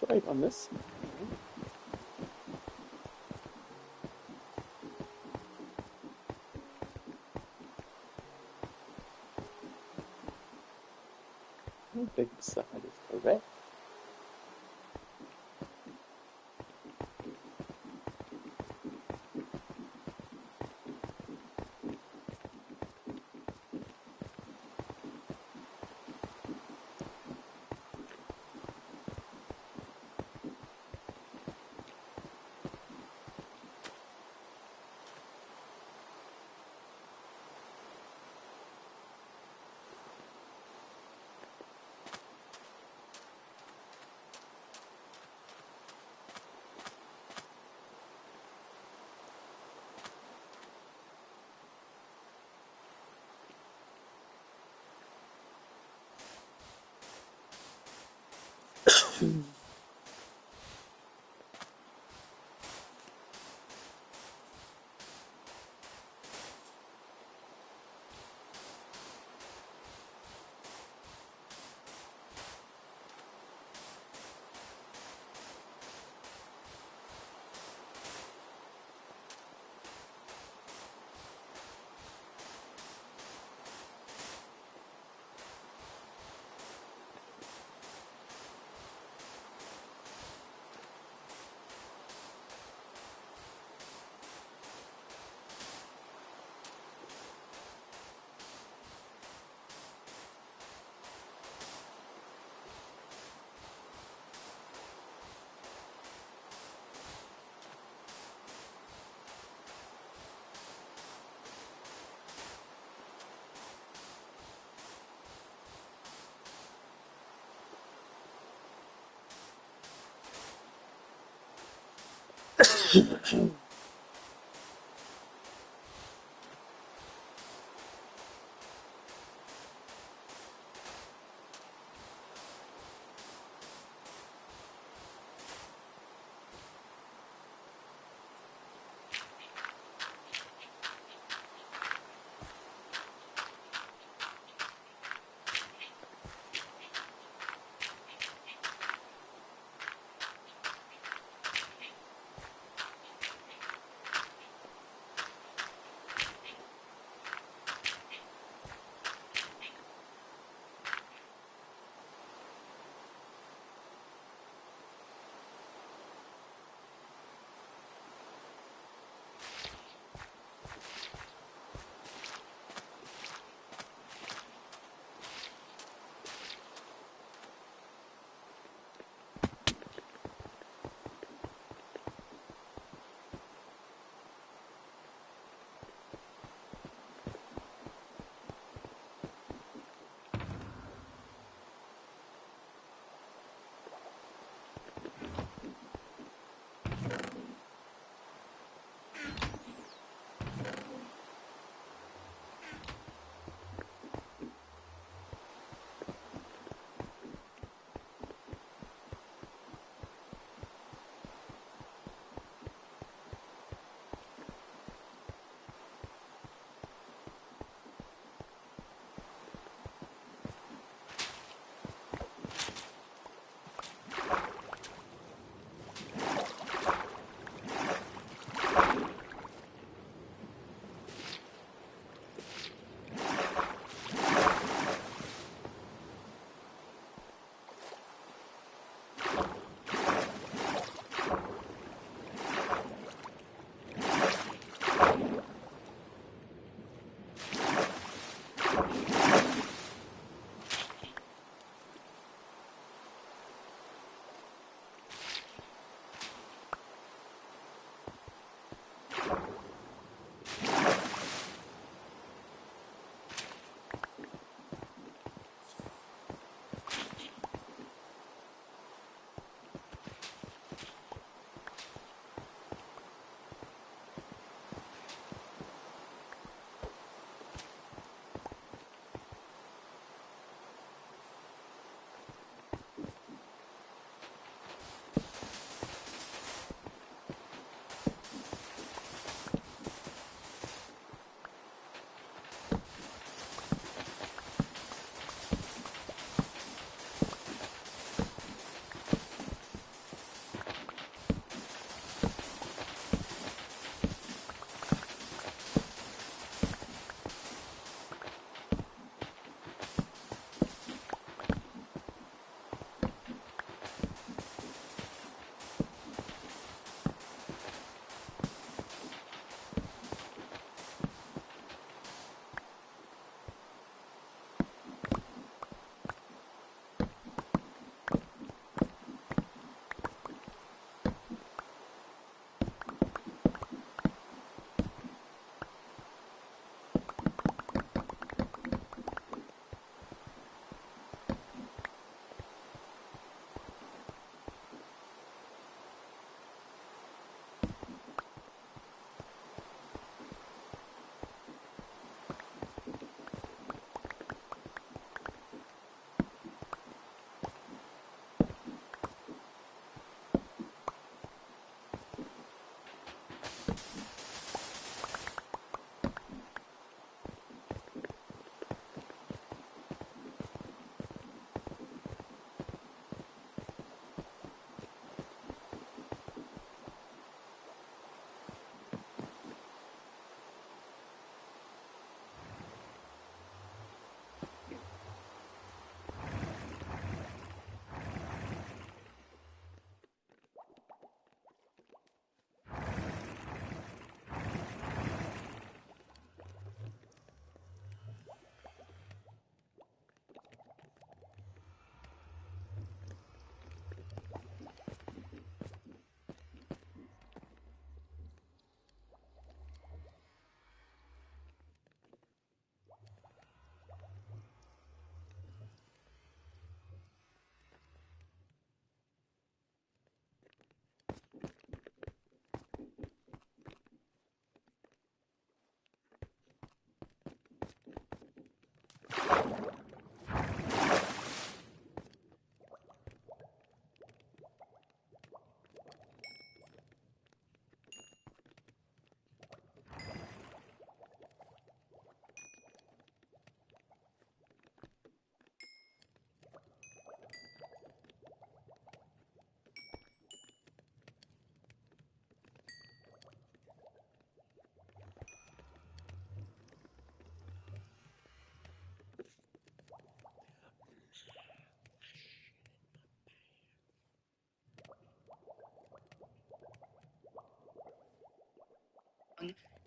right on this. Big side is correct.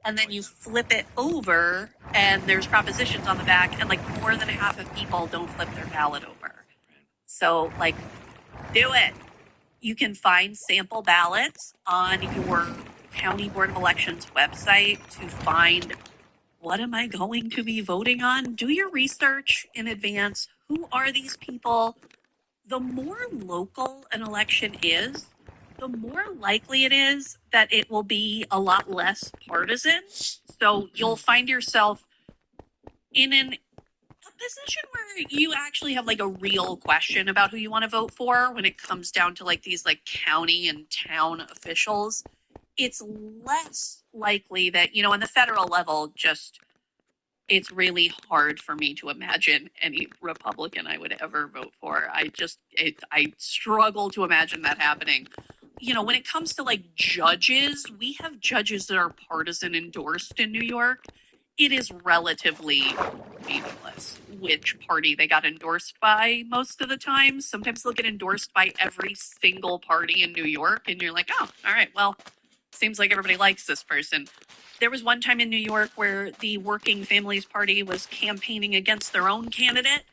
and then you flip it over, and there's propositions on the back, and like more than half of people don't flip their ballot over. So like, do it. You can find sample ballots on your County Board of Elections website to find what am I going to be voting on. Do your research in advance. Who are these people? The more local an election is, the more likely it is that it will be a lot less partisan. So you'll find yourself in a position where you actually have like a real question about who you want to vote for when it comes down to like these like county and town officials. It's less likely that, you know, on the federal level, just it's really hard for me to imagine any Republican I would ever vote for. I struggle to imagine that happening. You know, when it comes to like judges, we have judges that are partisan endorsed in New York. It is relatively meaningless which party they got endorsed by most of the time. Sometimes they'll get endorsed by every single party in New York, and you're like, oh, all right, well, seems like everybody likes this person. There was one time in New York where the Working Families Party was campaigning against their own candidate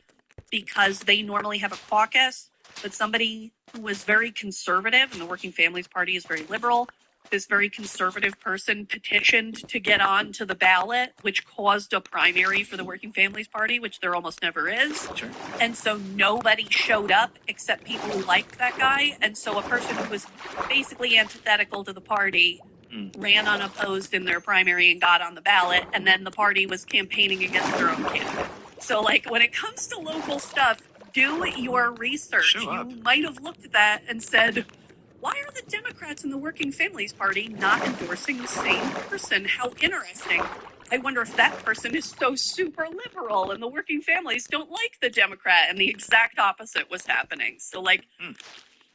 because they normally have a caucus, but somebody who was very conservative, and the Working Families Party is very liberal, this very conservative person petitioned to get on to the ballot, which caused a primary for the Working Families Party, which there almost never is. Sure. And so nobody showed up except people who liked that guy. And so a person who was basically antithetical to the party ran unopposed in their primary and got on the ballot. And then the party was campaigning against their own candidate. So, like, when it comes to local stuff, do your research. You might have looked at that and said, why are the Democrats and the Working Families Party not endorsing the same person? How interesting. I wonder if that person is so super liberal and the Working Families don't like the Democrat, and the exact opposite was happening. So, like,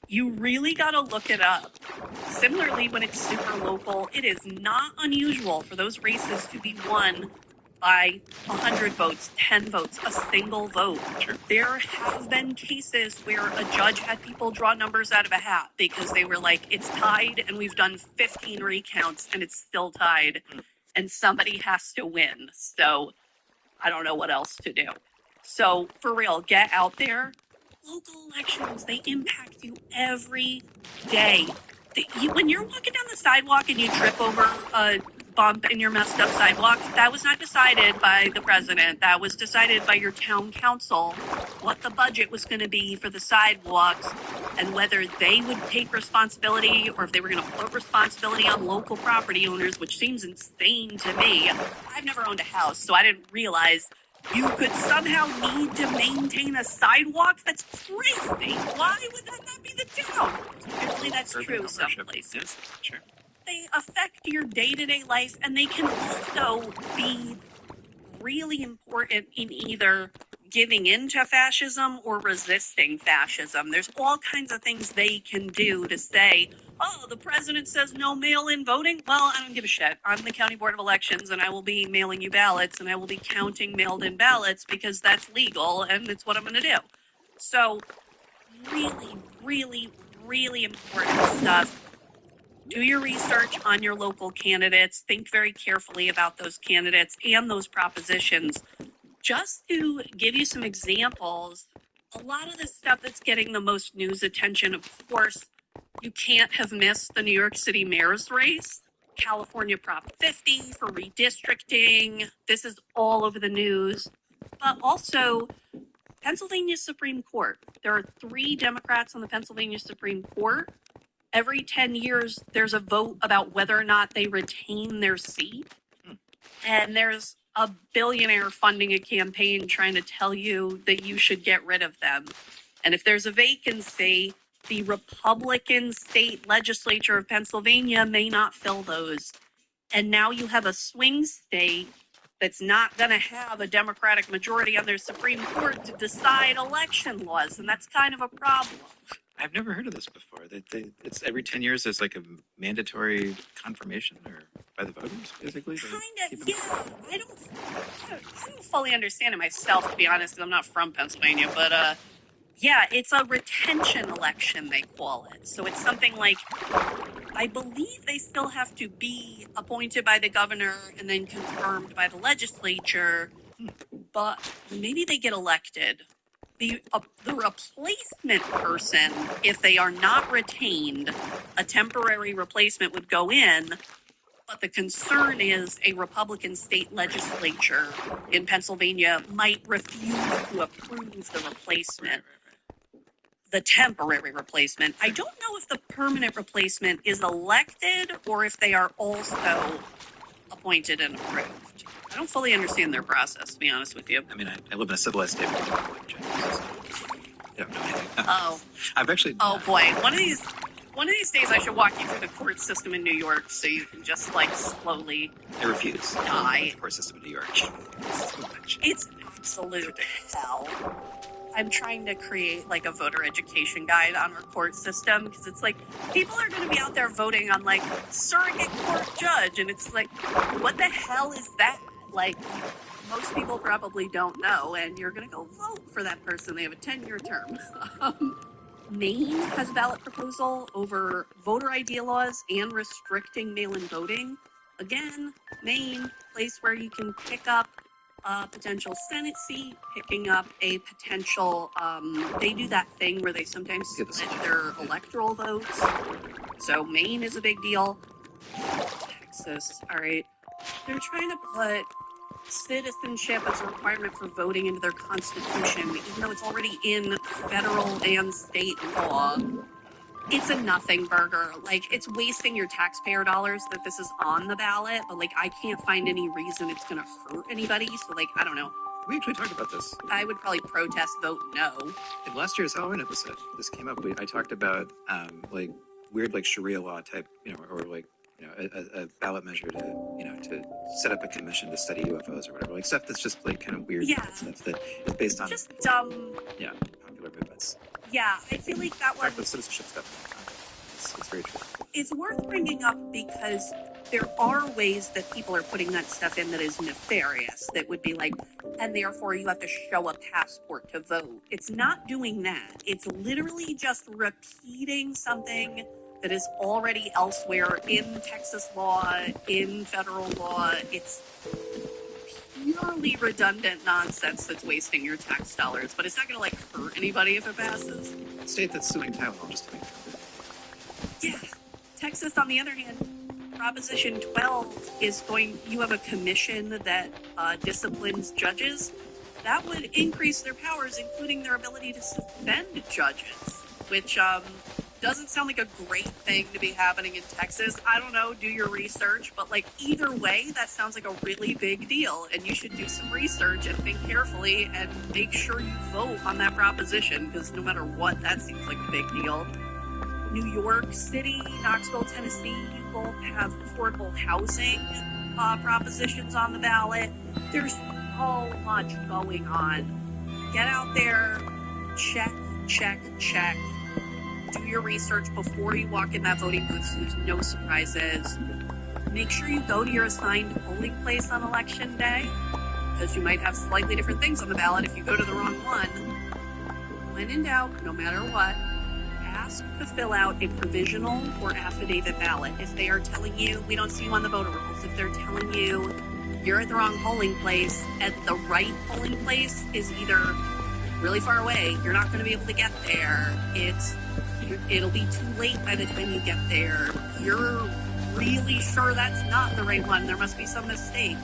you really got to look it up. Similarly, when it's super local, it is not unusual for those races to be won by 100 votes, 10 votes, a single vote. Sure. There have been cases where a judge had people draw numbers out of a hat because they were like, it's tied and we've done 15 recounts and it's still tied and somebody has to win. So I don't know what else to do. So for real, get out there. Local elections, they impact you every day. When you're walking down the sidewalk and you trip over a bump in your messed up sidewalk, that was not decided by the president. That was decided by your town council, what the budget was going to be for the sidewalks and whether they would take responsibility or if they were going to put responsibility on local property owners, which seems insane to me. I've never owned a house, so I didn't realize you could somehow need to maintain a sidewalk. That's crazy. Why would that not be the town? Apparently that's true some places. Yes, sure. They affect your day-to-day life, and they can also be really important in either giving in to fascism or resisting fascism. There's all kinds of things they can do to say, oh, the president says no mail-in voting? Well, I don't give a shit. I'm the County Board of Elections, and I will be mailing you ballots, and I will be counting mailed-in ballots because that's legal, and it's what I'm going to do. So really, really, really important stuff. Do your research on your local candidates. Think very carefully about those candidates and those propositions. Just to give you some examples, a lot of the stuff that's getting the most news attention, of course, you can't have missed the New York City mayor's race, California Prop 50 for redistricting. This is all over the news. But also, Pennsylvania Supreme Court. There are 3 Democrats on the Pennsylvania Supreme Court. Every 10 years, there's a vote about whether or not they retain their seat. And there's a billionaire funding a campaign trying to tell you that you should get rid of them. And if there's a vacancy, the Republican state legislature of Pennsylvania may not fill those. And now you have a swing state that's not going to have a Democratic majority on their Supreme Court to decide election laws. And that's kind of a problem. I've never heard of this before. It's every 10 years there's like a mandatory confirmation or by the voters, basically? Kind of, yeah. I don't fully understand it myself, to be honest, because I'm not from Pennsylvania. But, yeah, it's a retention election, they call it. So it's something like I believe they still have to be appointed by the governor and then confirmed by the legislature, but maybe they get elected. The replacement person, if they are not retained, a temporary replacement would go in, but the concern is a Republican state legislature in Pennsylvania might refuse to approve the replacement. The temporary replacement. I don't know if the permanent replacement is elected or if they are also appointed and approved. I don't fully understand their process, to be honest with you. I mean, I live in a civilized state. I don't know anything. Oh. I've actually. Oh boy. One of these days I should walk you through the court system in New York so you can just like slowly. I refuse. Die. The court system in New York. It's absolute hell. I'm trying to create like a voter education guide on our court system because it's like people are going to be out there voting on like surrogate court judge, and it's like, what the hell is that? Like, most people probably don't know, and you're going to go vote for that person. They have a 10-year term. Maine has a ballot proposal over voter ID laws and restricting mail-in voting. Again, Maine, place where you can pick up a potential Senate seat, picking up a potential, they do that thing where they sometimes split their electoral votes. So Maine is a big deal. Texas, all right. They're trying to put citizenship as a requirement for voting into their constitution, even though it's already in federal and state law. It's a nothing burger. Like, it's wasting your taxpayer dollars that this is on the ballot, but like, I can't find any reason it's gonna hurt anybody, so like, I don't know. We actually talked about this. I would probably protest vote no. In last year's Halloween episode, this came up. I talked about like weird like Sharia law type, or like a ballot measure to to set up a commission to study UFOs or whatever, like stuff that's just like kind of weird stuff that is based on just dumb popular movements. Yeah, I feel like that one. The citizenship stuff. It's very true. It's worth bringing up because there are ways that people are putting that stuff in that is nefarious. That would be like, and therefore you have to show a passport to vote. It's not doing that. It's literally just repeating something that is already elsewhere in Texas law, in federal law. It's purely redundant nonsense that's wasting your tax dollars, but it's not going to like hurt anybody if it passes. State that's suing Tylenol just to make Yeah. Texas, on the other hand, Proposition 12 is you have a commission that disciplines judges. That would increase their powers, including their ability to suspend judges, which doesn't sound like a great thing to be happening in Texas. I don't know, do your research, but like either way, that sounds like a really big deal, and you should do some research and think carefully and make sure you vote on that proposition, because no matter what, that seems like a big deal. New York City, Knoxville, Tennessee, you both have affordable housing propositions on the ballot. There's so much going on. Get out there, check. Do your research before you walk in that voting booth so there's no surprises. Make sure you go to your assigned polling place on election day, because you might have slightly different things on the ballot if you go to the wrong one. When in doubt, no matter what, ask to fill out a provisional or affidavit ballot. If they are telling you, we don't see you on the voter rolls, if they're telling you you're at the wrong polling place and the right polling place is either really far away, you're not going to be able to get there, it'll be too late by the time you get there, you're really sure that's not the right one, there must be some mistake,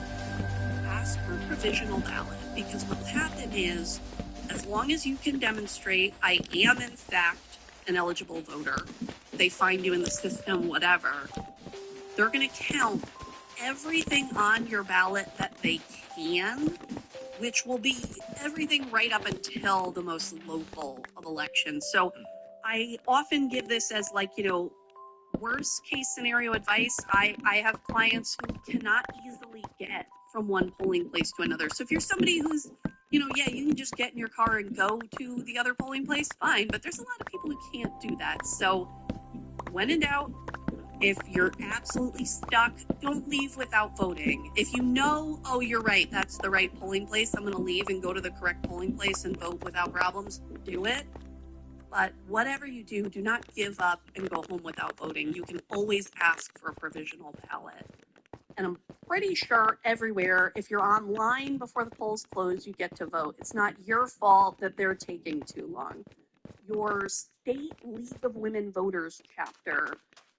ask for a provisional ballot, because what will happen is, as long as you can demonstrate I am in fact an eligible voter, they find you in the system, whatever, they're going to count everything on your ballot that they can, which will be everything right up until the most local of elections. So I often give this as like, worst case scenario advice. I have clients who cannot easily get from one polling place to another. So if you're somebody who's, you can just get in your car and go to the other polling place, fine. But there's a lot of people who can't do that. So when in doubt, if you're absolutely stuck, don't leave without voting. If you know, oh, you're right, that's the right polling place, I'm going to leave and go to the correct polling place and vote without problems, do it. But whatever you do, do not give up and go home without voting. You can always ask for a provisional ballot. And I'm pretty sure everywhere, if you're online before the polls close, you get to vote. It's not your fault that they're taking too long. Your state League of Women Voters chapter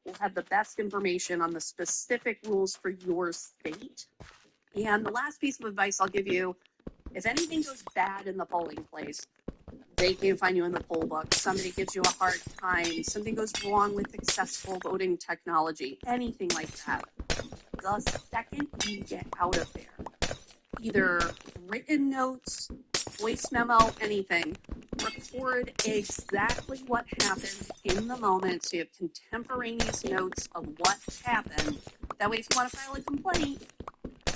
will have the best information on the specific rules for your state. And the last piece of advice I'll give you, if anything goes bad in the polling place, they can't find you in the poll book, somebody gives you a hard time, something goes wrong with accessible voting technology, anything like that, the second you get out of there, either written notes, voice memo, anything, record exactly what happened in the moment so you have contemporaneous notes of what happened. That way, if you want to file a complaint,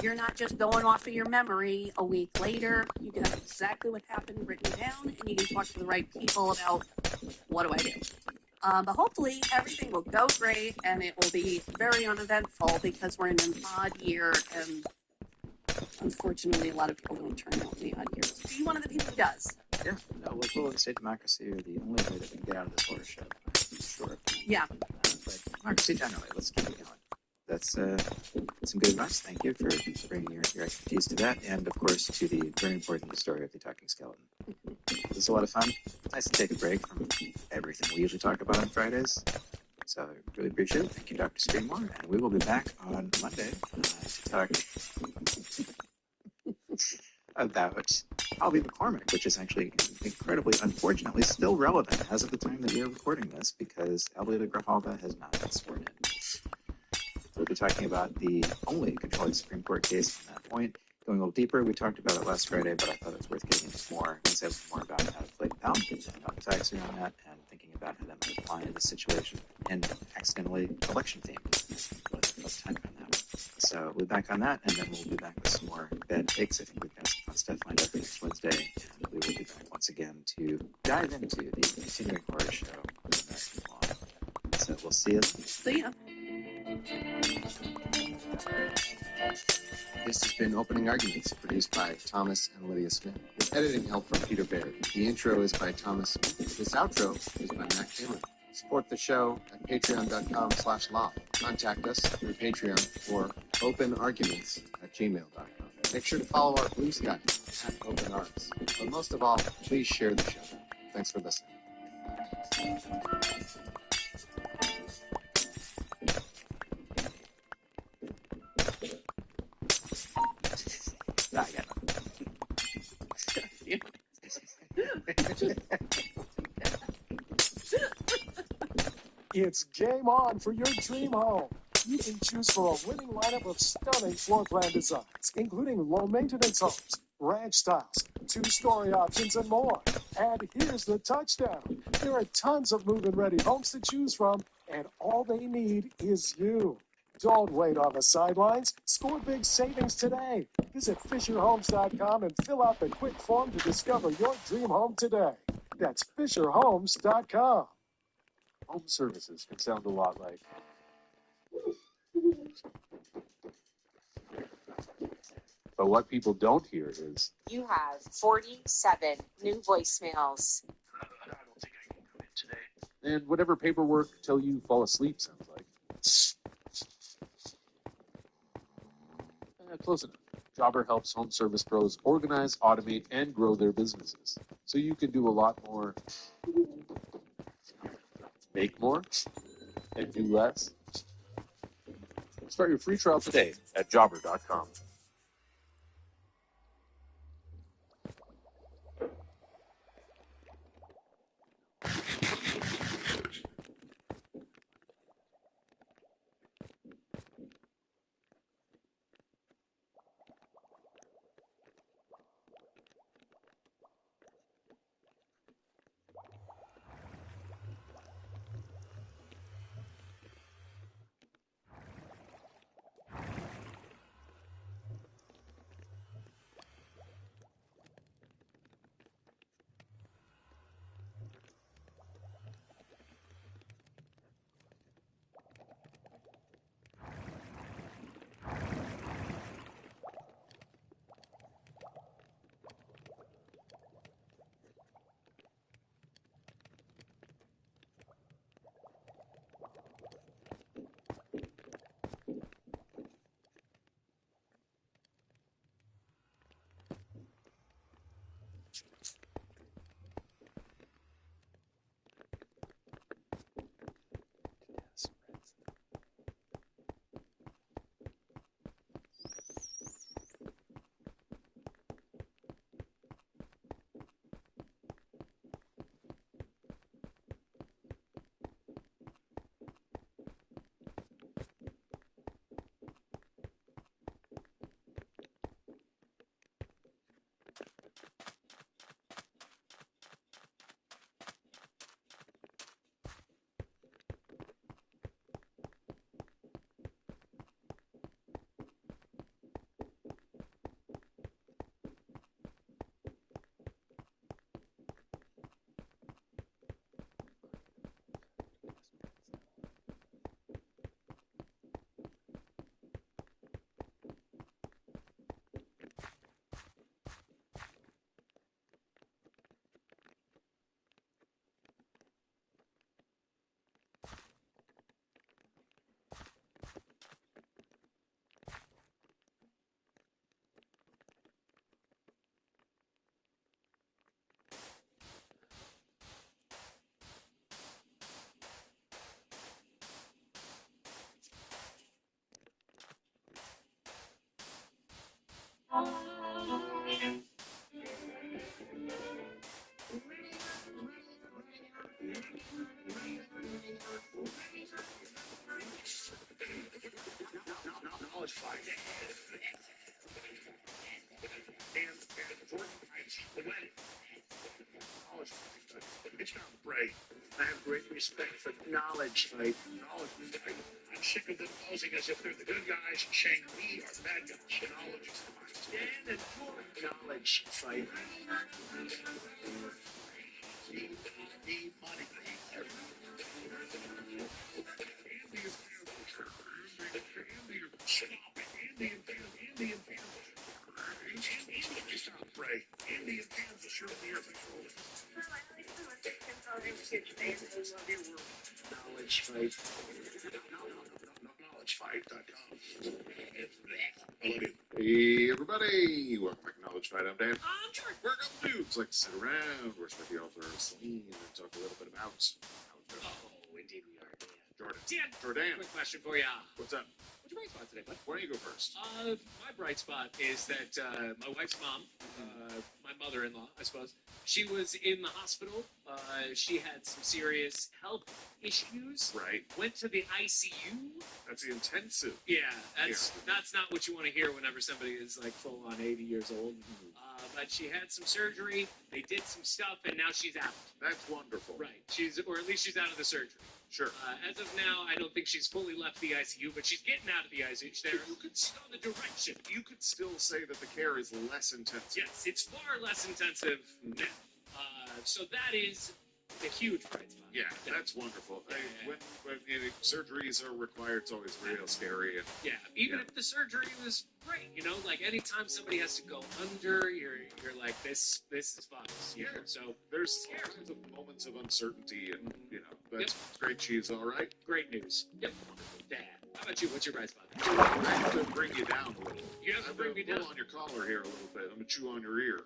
you're not just going off of your memory a week later. You can have exactly what happened written down, and you can talk to the right people about what do I do. But hopefully everything will go great, and it will be very uneventful because we're in an odd year, and unfortunately, a lot of people don't turn out in the odd years. Be one of the people who does. Yeah, no, local and state democracy are the only way that we can get out of this horror show. I'm sure. Yeah. But democracy generally, let's keep it going. That's some good advice. Thank you for bringing your expertise to that, and of course to the very important story of the talking skeleton. It was a lot of fun. Nice to take a break from everything we usually talk about on Fridays. So I really appreciate it. Thank you, Dr. Screenmore, and we will be back on Monday to talk about Albie McCormick, which is actually incredibly, unfortunately, still relevant as of the time that we are recording this because Albie Grijalva has not been sworn in. We'll be talking about the only controlling Supreme Court case from that point. Going a little deeper, we talked about it last Friday, but I thought it was worth getting into more insight more about how to play down and how the facts around that, and thinking about how that might apply in this situation, and accidentally election themed. Let's talk on that one. So we'll be back on that, and then we'll be back with some more bad takes. I think we've got some fun stuff lined up for next Wednesday, and we will be back once again to dive into the continuing horror show of American Law. So we'll see you. See ya. This has been Opening Arguments, produced by Thomas and Lydia Smith, with editing help from Peter Baird. The intro is by Thomas Smith. This outro is by Matt Cameron. Support the show at patreon.com/law. Contact us through Patreon or openarguments@gmail.com. Make sure to follow our Blue Sky at Open Arts. But most of all, please share the show. Thanks for listening. I got It's game on for your dream home. You can choose for a winning lineup of stunning floor plan designs, including low-maintenance homes, ranch styles, two-story options, and more. And here's the touchdown. There are tons of move-in-ready homes to choose from, and all they need is you. Don't wait on the sidelines. Score big savings today. Visit FisherHomes.com and fill out the quick form to discover your dream home today. That's FisherHomes.com. Home services can sound a lot like... But what people don't hear is... You have 47 new voicemails. I don't think I can come in today. And whatever paperwork till you fall asleep sounds like. Close enough. Jobber helps home service pros organize, automate, and grow their businesses. So you can do a lot more, make more, and do less. Start your free trial today at jobber.com. respect for knowledge fight. Knowledge fight. I'm sick of them posing as if they're the good guys and saying we are bad guys. Knowledge fight. Stand and do knowledge fight. Need money. Knowledge fight. Knowledgefight.com. Hey everybody, welcome back to Knowledge Fight. I'm Dan. I'm George. We're a couple dudes like to sit around, worship the altar of Celine, and talk a little bit about knowledge. Oh, indeed we are, Dan. Jordan. Dan, Jordan. quick question for you. What's up? What's your bright spot today, bud? Why don't you go first? My bright spot is that my wife's mom, my mother-in-law, I suppose, she was in the hospital. She had some serious health issues. Right. Went to the ICU. That's the intensive. Yeah, that's not what you want to hear whenever somebody is like full on 80 years old. But she had some surgery. They did some stuff, and now she's out. That's wonderful. Right. Or at least she's out of the surgery. Sure. As of now, I don't think she's fully left the ICU, but she's getting out of the ICU. You could on the direction. You could still say that the care is less intensive. Yes, it's far less intensive now. So that is a huge bright spot. Yeah, that's wonderful. When surgeries are required, it's always real scary. And Even if the surgery was great, like anytime somebody has to go under, you're like, this is fun. So there's all kinds of moments of uncertainty, and that's great. She's all right. Great news. Yep. Dad, how about you? What's your bright spot? I have to bring you down a little. You have to bring me down. Pull on your collar here a little bit. I'm gonna chew on your ear.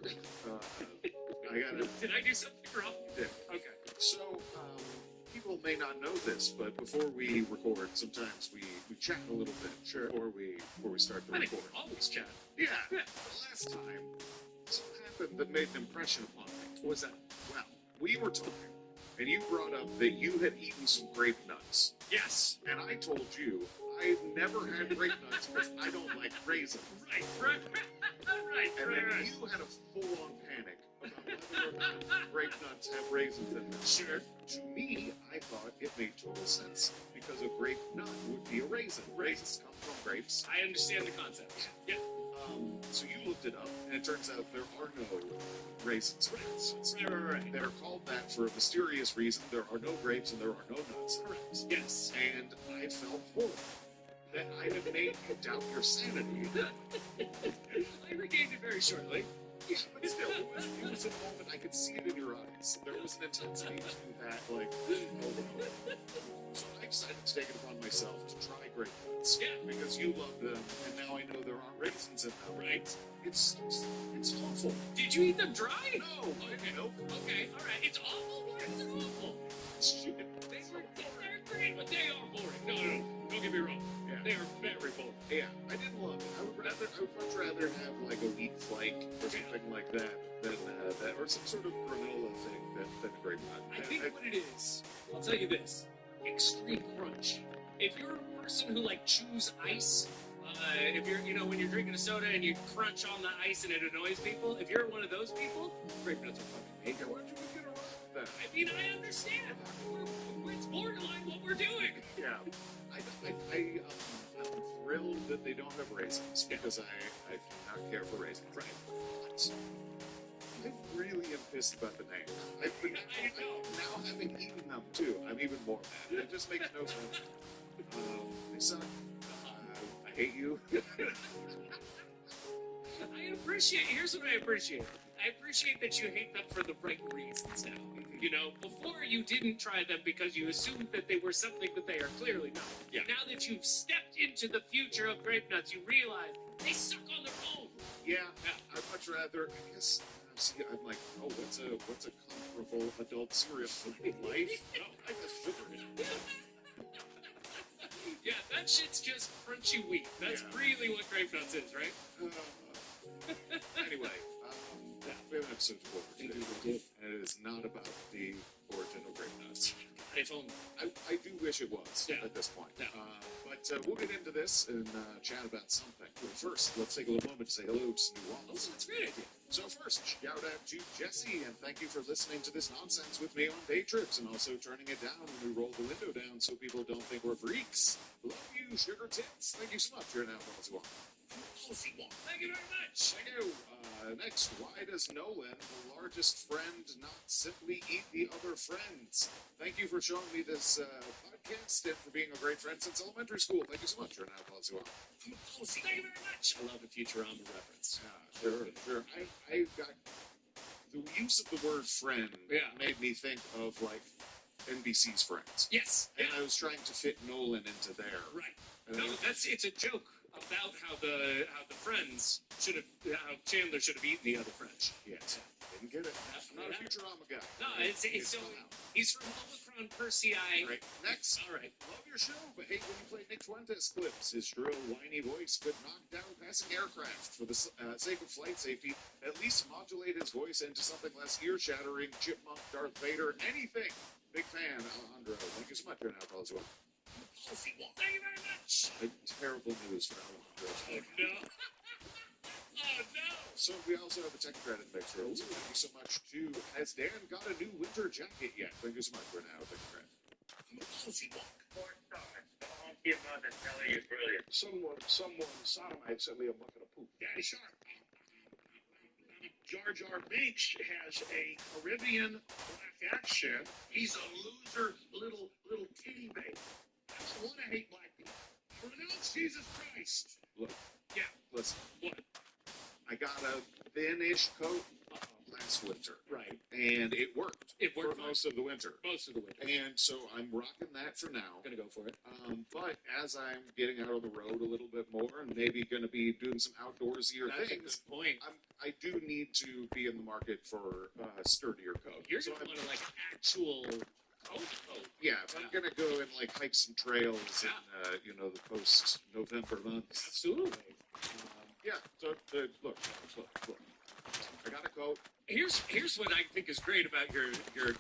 Did I do something wrong? You did. Okay. So, people may not know this, but before we record, sometimes we chat a little bit before we start the I think record. we always chat. Yeah. The last time, something happened that made an impression upon me. What was that? Well, we were talking, and you brought up that you had eaten some grape nuts. Yes. And I told you I've never had grape nuts because I don't like raisins. Right. And then you had a full-on panic about whether or not grape nuts have raisins in them. Sure. To me, I thought it made total sense because a grape nut would be a raisin. Raisins come from grapes. I understand the concept. Yeah. So you looked it up, and it turns out there are no raisins in nuts. Right. They're called that for a mysterious reason. There are no grapes and there are no nuts. Correct. Yes. And I felt horrible that I had made you doubt your sanity. I regained it very shortly. Yeah, but still, it was a moment. I could see it in your eyes. There was an intensity to that, like, oh no. So I decided to take it upon myself to try grape nuts. Yeah. Because you love them, and now I know there aren't raisins in them. Right. It's awful. Did you eat them dry? No. Okay. Nope. Okay. All right. It's awful. Why is it awful? Shit. They're great, but they are boring. No. Don't get me wrong. Yeah. They are very boring. Yeah, I didn't love it. I would much rather have like a wheat flake or something like that than that, or some sort of granola thing than a grape nut. I think what it is, I'll tell you this: extreme crunch. If you're a person who chews ice, if you're when you're drinking a soda and you crunch on the ice and it annoys people, if you're one of those people, grape nuts are fucking made. Why don't you get around with that? I mean, I understand. It's borderline what we're doing. Yeah. I'm thrilled that they don't have raisins because I do not care for raisins. Right. But I really am pissed about the name. Now having eaten them too, I'm even more mad. It just makes no sense. They suck. I hate you. Here's what I appreciate. I appreciate that you hate them for the right reasons now. Before you didn't try them because you assumed that they were something that they are clearly not. Yeah. Now that you've stepped into the future of grape nuts, you realize they suck on their own. Yeah. I'd much rather, I guess, see, I'm like, oh, what's a comparable adult cereal in life? Oh, I guess sugar. Yeah, that shit's just crunchy wheat. That's really what grape nuts is, right? Anyway, we have an episode to go over today, and it is not about the origin of grape nuts. If only. I do wish it was at this point. Yeah. But But we'll get into this and chat about something. But first, let's take a little moment to say hello to some new ones. Oh, that's a great idea. So first, shout out to Jesse, and thank you for listening to this nonsense with me on day trips, and also turning it down when we roll the window down so people don't think we're freaks. Love you, sugar tits. Thank you so much. You're now Policy One. Thank you very much. Thank you. Next, why does Nolan, the largest friend, not simply eat the other friends? Thank you for showing me this podcast and for being a great friend since elementary school. Thank you so much. You're now Policy One. Thank you very much. I love a Futurama reference. Sure. I got the use of the word friend made me think of like NBC's Friends. Yes. And I was trying to fit Nolan into there. Right. No, it's a joke about how the friends how Chandler should have eaten the other friends. Yes. Didn't get it. I'm not a Futurama guy. No, it's so he's from Omicron Persei. Right. Next. All right. Love your show, but hate when you play Nick Fuentes clips. His shrill, whiny voice could knock down passing aircraft. For the sake of flight safety, at least modulate his voice into something less ear-shattering, chipmunk, Darth Vader, anything. Big fan, Alejandro. Thank you so much. You're now Policy One. Thank you very much. Terrible news for Alejandro. Oh, no. Oh, no. So we also have a Technocrat in the mix room. So thank you so much to... Has Dan got a new winter jacket yet? Thank you so much for now, Technocrat. Your mother telling you brilliant. Someone sodomite sent me a bucket of poop. Daddy Sharp. Jar Jar Binks has a Caribbean black accent. He's a loser, little kitty baby. I don't want to hate black people. Pronounce Jesus Christ. Look. Yeah. Listen. What? I got a thin-ish coat last winter. Right. And it worked. It worked for most of the winter. Most of the winter. And so I'm rocking that for now. Gonna go for it. But as I'm getting out on the road a little bit more and maybe going to be doing some outdoorsier That's things, a good point. I do need to be in the market for a sturdier coat. You're gonna want to like actual coat. Yeah, if I'm going to go and like hike some trails in the post-November months. Absolutely. So look. I got a coat. Here's what I think is great about your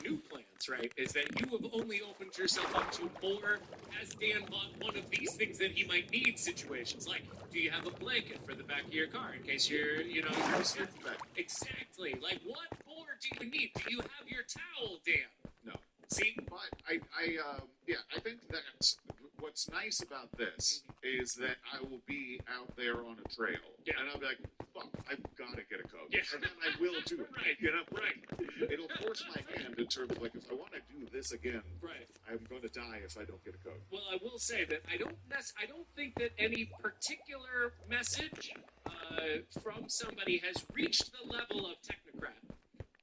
new plans, right? Is that you have only opened yourself up to more as Dan bought one of these things that he might need situations. Like, do you have a blanket for the back of your car in case you're exactly. Like, what more do you need? Do you have your towel, Dan? No. See? But I think that what's nice about this is that I will be out there on a trail. Yeah. And I'll be like, fuck, I've got to get a coat. Yeah. And then I will do it. Right. Right. It'll force my hand in terms of like, if I want to do this again, Right. I'm going to die if I don't get a coat. Well, I will say that I don't think that any particular message from somebody has reached the level of Technocrat.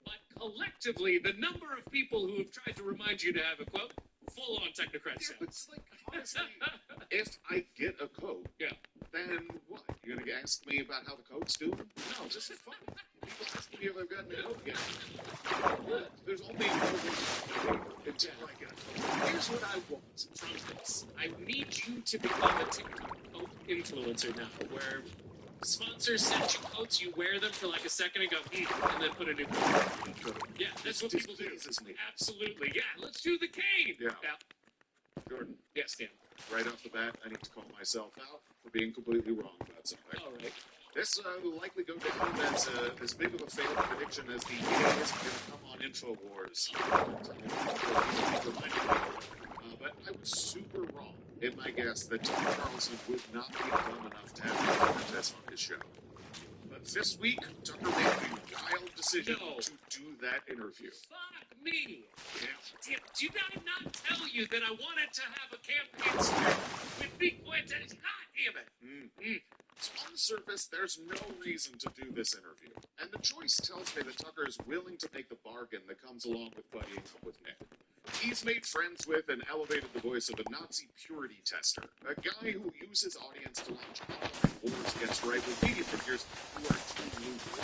But collectively, the number of people who have tried to remind you to have a quote, full-on Technocrat Yeah, sound. but it's like, honestly, if I get a coat, then what? You're going to ask me about how the coat's doing? No, this is fun. People ask me if I've gotten a coat yet. There's only one way until I get a coat. Here's what I want from this. I need you to become a TikTok coat influencer now, where sponsors send you coats, you wear them for like a second and go, and then put a new coat. Yeah, that's what people do. Absolutely. Yeah, let's do the cane. Yeah. Jordan. Yes, Dan. Right off the bat, I need to call myself out for being completely wrong about something. All right. This will likely go down as as big of a failed prediction as the EA is going to come on InfoWars. But I was super wrong in my guess that Tom Carlson would not be dumb enough to have a contest on his show. But this week, Tucker made the wild decision to do that interview. Fuck me! Did I not tell you that I wanted to have a campaign start with Big Fuentes? God damn it! So on the surface, there's no reason to do this interview. And the choice tells me that Tucker is willing to make the bargain that comes along with buddying up with Nick. He's made friends with and elevated the voice of a Nazi purity tester, a guy who used his audience to launch online wars against rival media figures who are too neutral.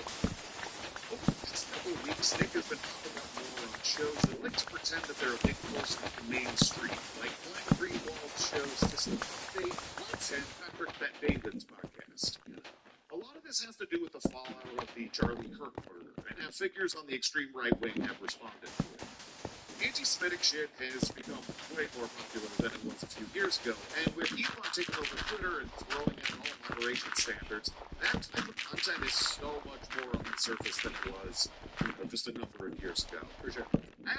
Over the past couple of weeks, Nick has been popping up more on shows that like to pretend that they're a bit closer to the mainstream, like Glenn Greenwald's shows Dave Lutz and Patrick Bet David's podcast. A lot of this has to do with the fallout of the Charlie Kirk murder, and how figures on the extreme right wing have responded to it. Anti-Semitic shit has become way more popular than it was a few years ago, and with Elon taking Twitter and throwing in all moderation standards, that type of content is so much more on the surface than it was just a number of years ago. For sure.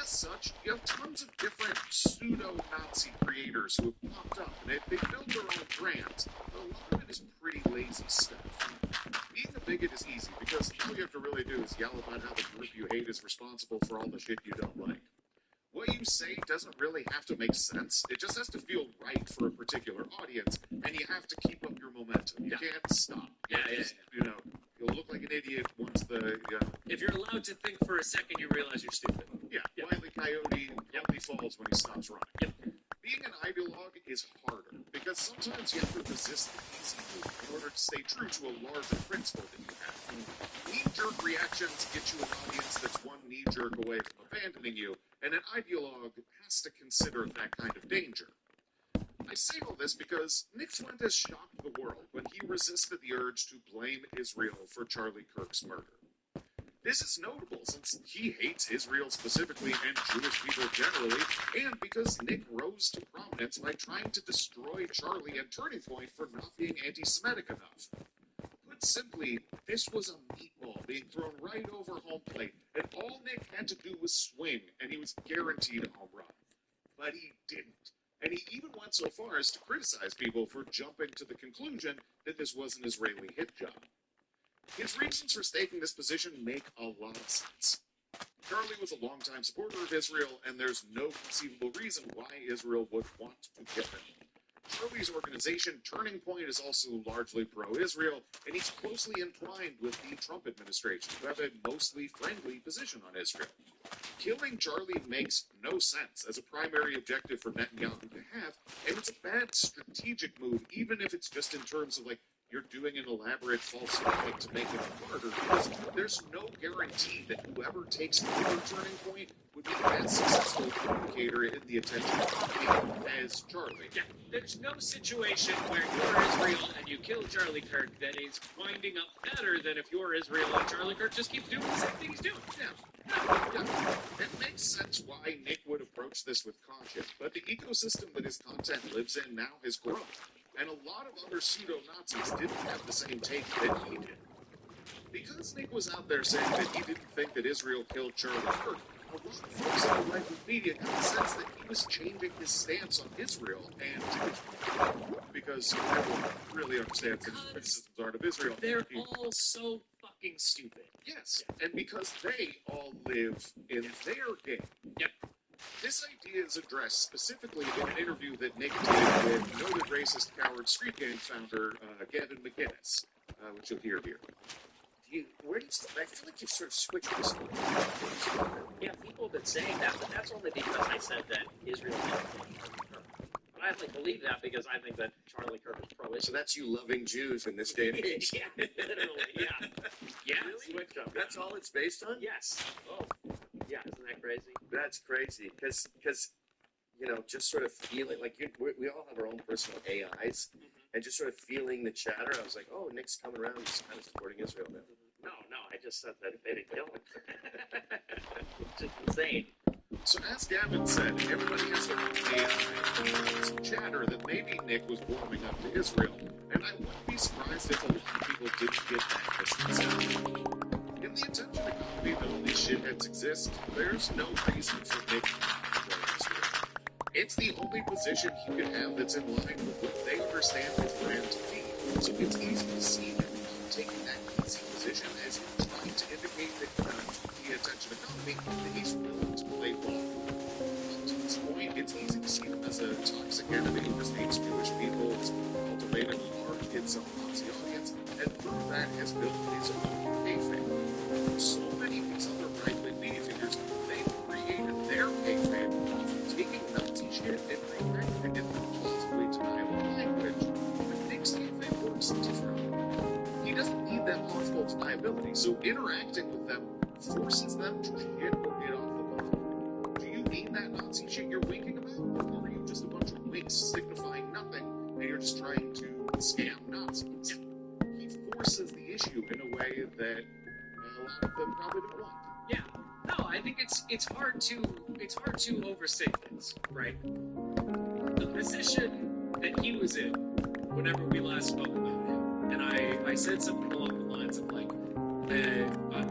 As such, you have tons of different pseudo-Nazi creators who have popped up, and they build their own brands, but a lot of it is pretty lazy stuff. Being a bigot is easy, because all you have to really do is yell about how the group you hate is responsible for all the shit you don't like. What you say doesn't really have to make sense. It just has to feel right for a particular audience, and you have to keep up your momentum. You can't stop. You know, you'll look like an idiot once If you're allowed to think for a second, you realize you're stupid. Wile E. Coyote only falls when he stops running. Being an ideologue is harder, because sometimes you have to resist the easy move in order to stay true to a larger principle that you have. Knee-jerk reactions get you an audience that's one knee-jerk away from abandoning you, and an ideologue has to consider that kind of danger. I say all this because Nick Fuentes shocked the world when he resisted the urge to blame Israel for Charlie Kirk's murder. This is notable since he hates Israel specifically and Jewish people generally, and because Nick rose to prominence by trying to destroy Charlie and Turning Point for not being anti-Semitic enough. Put simply, this was a meatball being thrown right over home plate, and all Nick had to do was swing, and he was guaranteed a home run. But he didn't. And he even went so far as to criticize people for jumping to the conclusion that this was an Israeli hit job. His reasons for staking this position make a lot of sense. Charlie was a longtime supporter of Israel, and there's no conceivable reason why Israel would want to kill him. Charlie's organization, Turning Point, is also largely pro-Israel, and he's closely entwined with the Trump administration, who have a mostly friendly position on Israel. Killing Charlie makes no sense as a primary objective for Netanyahu to have, and it's a bad strategic move, even if it's just in terms of, you're doing an elaborate false flag to make him a martyr, because there's no guarantee that whoever takes over Turning Point would be as successful a communicator in the attention of as Charlie. Yeah, there's no situation where you're Israel and you kill Charlie Kirk that is winding up better than if you're Israel and Charlie Kirk just keeps doing the same thing he's doing. Yeah. It makes sense why Nick would approach this with caution, but the ecosystem that his content lives in now has grown, and a lot of other pseudo-Nazis didn't have the same take that he did. Because Nick was out there saying that he didn't think that Israel killed Charlie Kirk, a lot of folks in the right-wing media got the sense that he was changing his stance on Israel and Jewish people, because everyone really understands that his criticisms aren't of Israel. They're all so fucking stupid. Yes, and because they all live in their game. Yep. This idea is addressed specifically in an interview that Nick did with noted racist coward street gang founder Gavin McInnes, which you'll hear here. I feel like you've sort of switched this. Yeah, people have been saying that, but that's only because I said that Israel didn't kill Charlie Kirk. But I believe that because I think that Charlie Kirk is pro-Israel. So that's you loving Jews in this day and age. Yeah, literally, yeah. Yeah, Really? Switch up. That's all it's based on? Yes. Oh, yeah, isn't that crazy? That's crazy. Because just sort of feeling we all have our own personal AIs, and just sort of feeling the chatter, I was like, oh, Nick's coming around, he's kind of supporting Israel now. No, I just said that they didn't kill him. It's just insane. So as Gavin said, everybody has their own AI. Some chatter that maybe Nick was warming up to Israel, and I wouldn't be surprised if a lot of people didn't get that misconception. In the attention economy that only shitheads exist, there's no reason for Nick to blame Israel. It's the only position he could have that's in line with what they understand his brand to be. So it's easy to see that taking that easy position as trying to indicate that to the attention economy that he's willing to play ball. To this point, it's easy to see him as a toxic enemy who just hates Jewish people, has cultivated a large hit-zone Nazi audience, and through that has built his own kayfabe. So many of these other right-wing media figures, they've created their kayfabe off of taking Nazi shit and rewriting it in plausibly deniable language. But Nick's kayfabe works differently. He doesn't need that plausible deniability, so interacting with them forces them to shit or get off the ball. Do you mean that Nazi shit you're winking about? Or are you just a bunch of winks signifying nothing, and you're just trying to scam Nazis? He forces the issue in a way that a lot of them probably don't want. Yeah. No, I think it's hard to overstate this, right? The position that he was in whenever we last spoke about him, and I said something along the lines of like,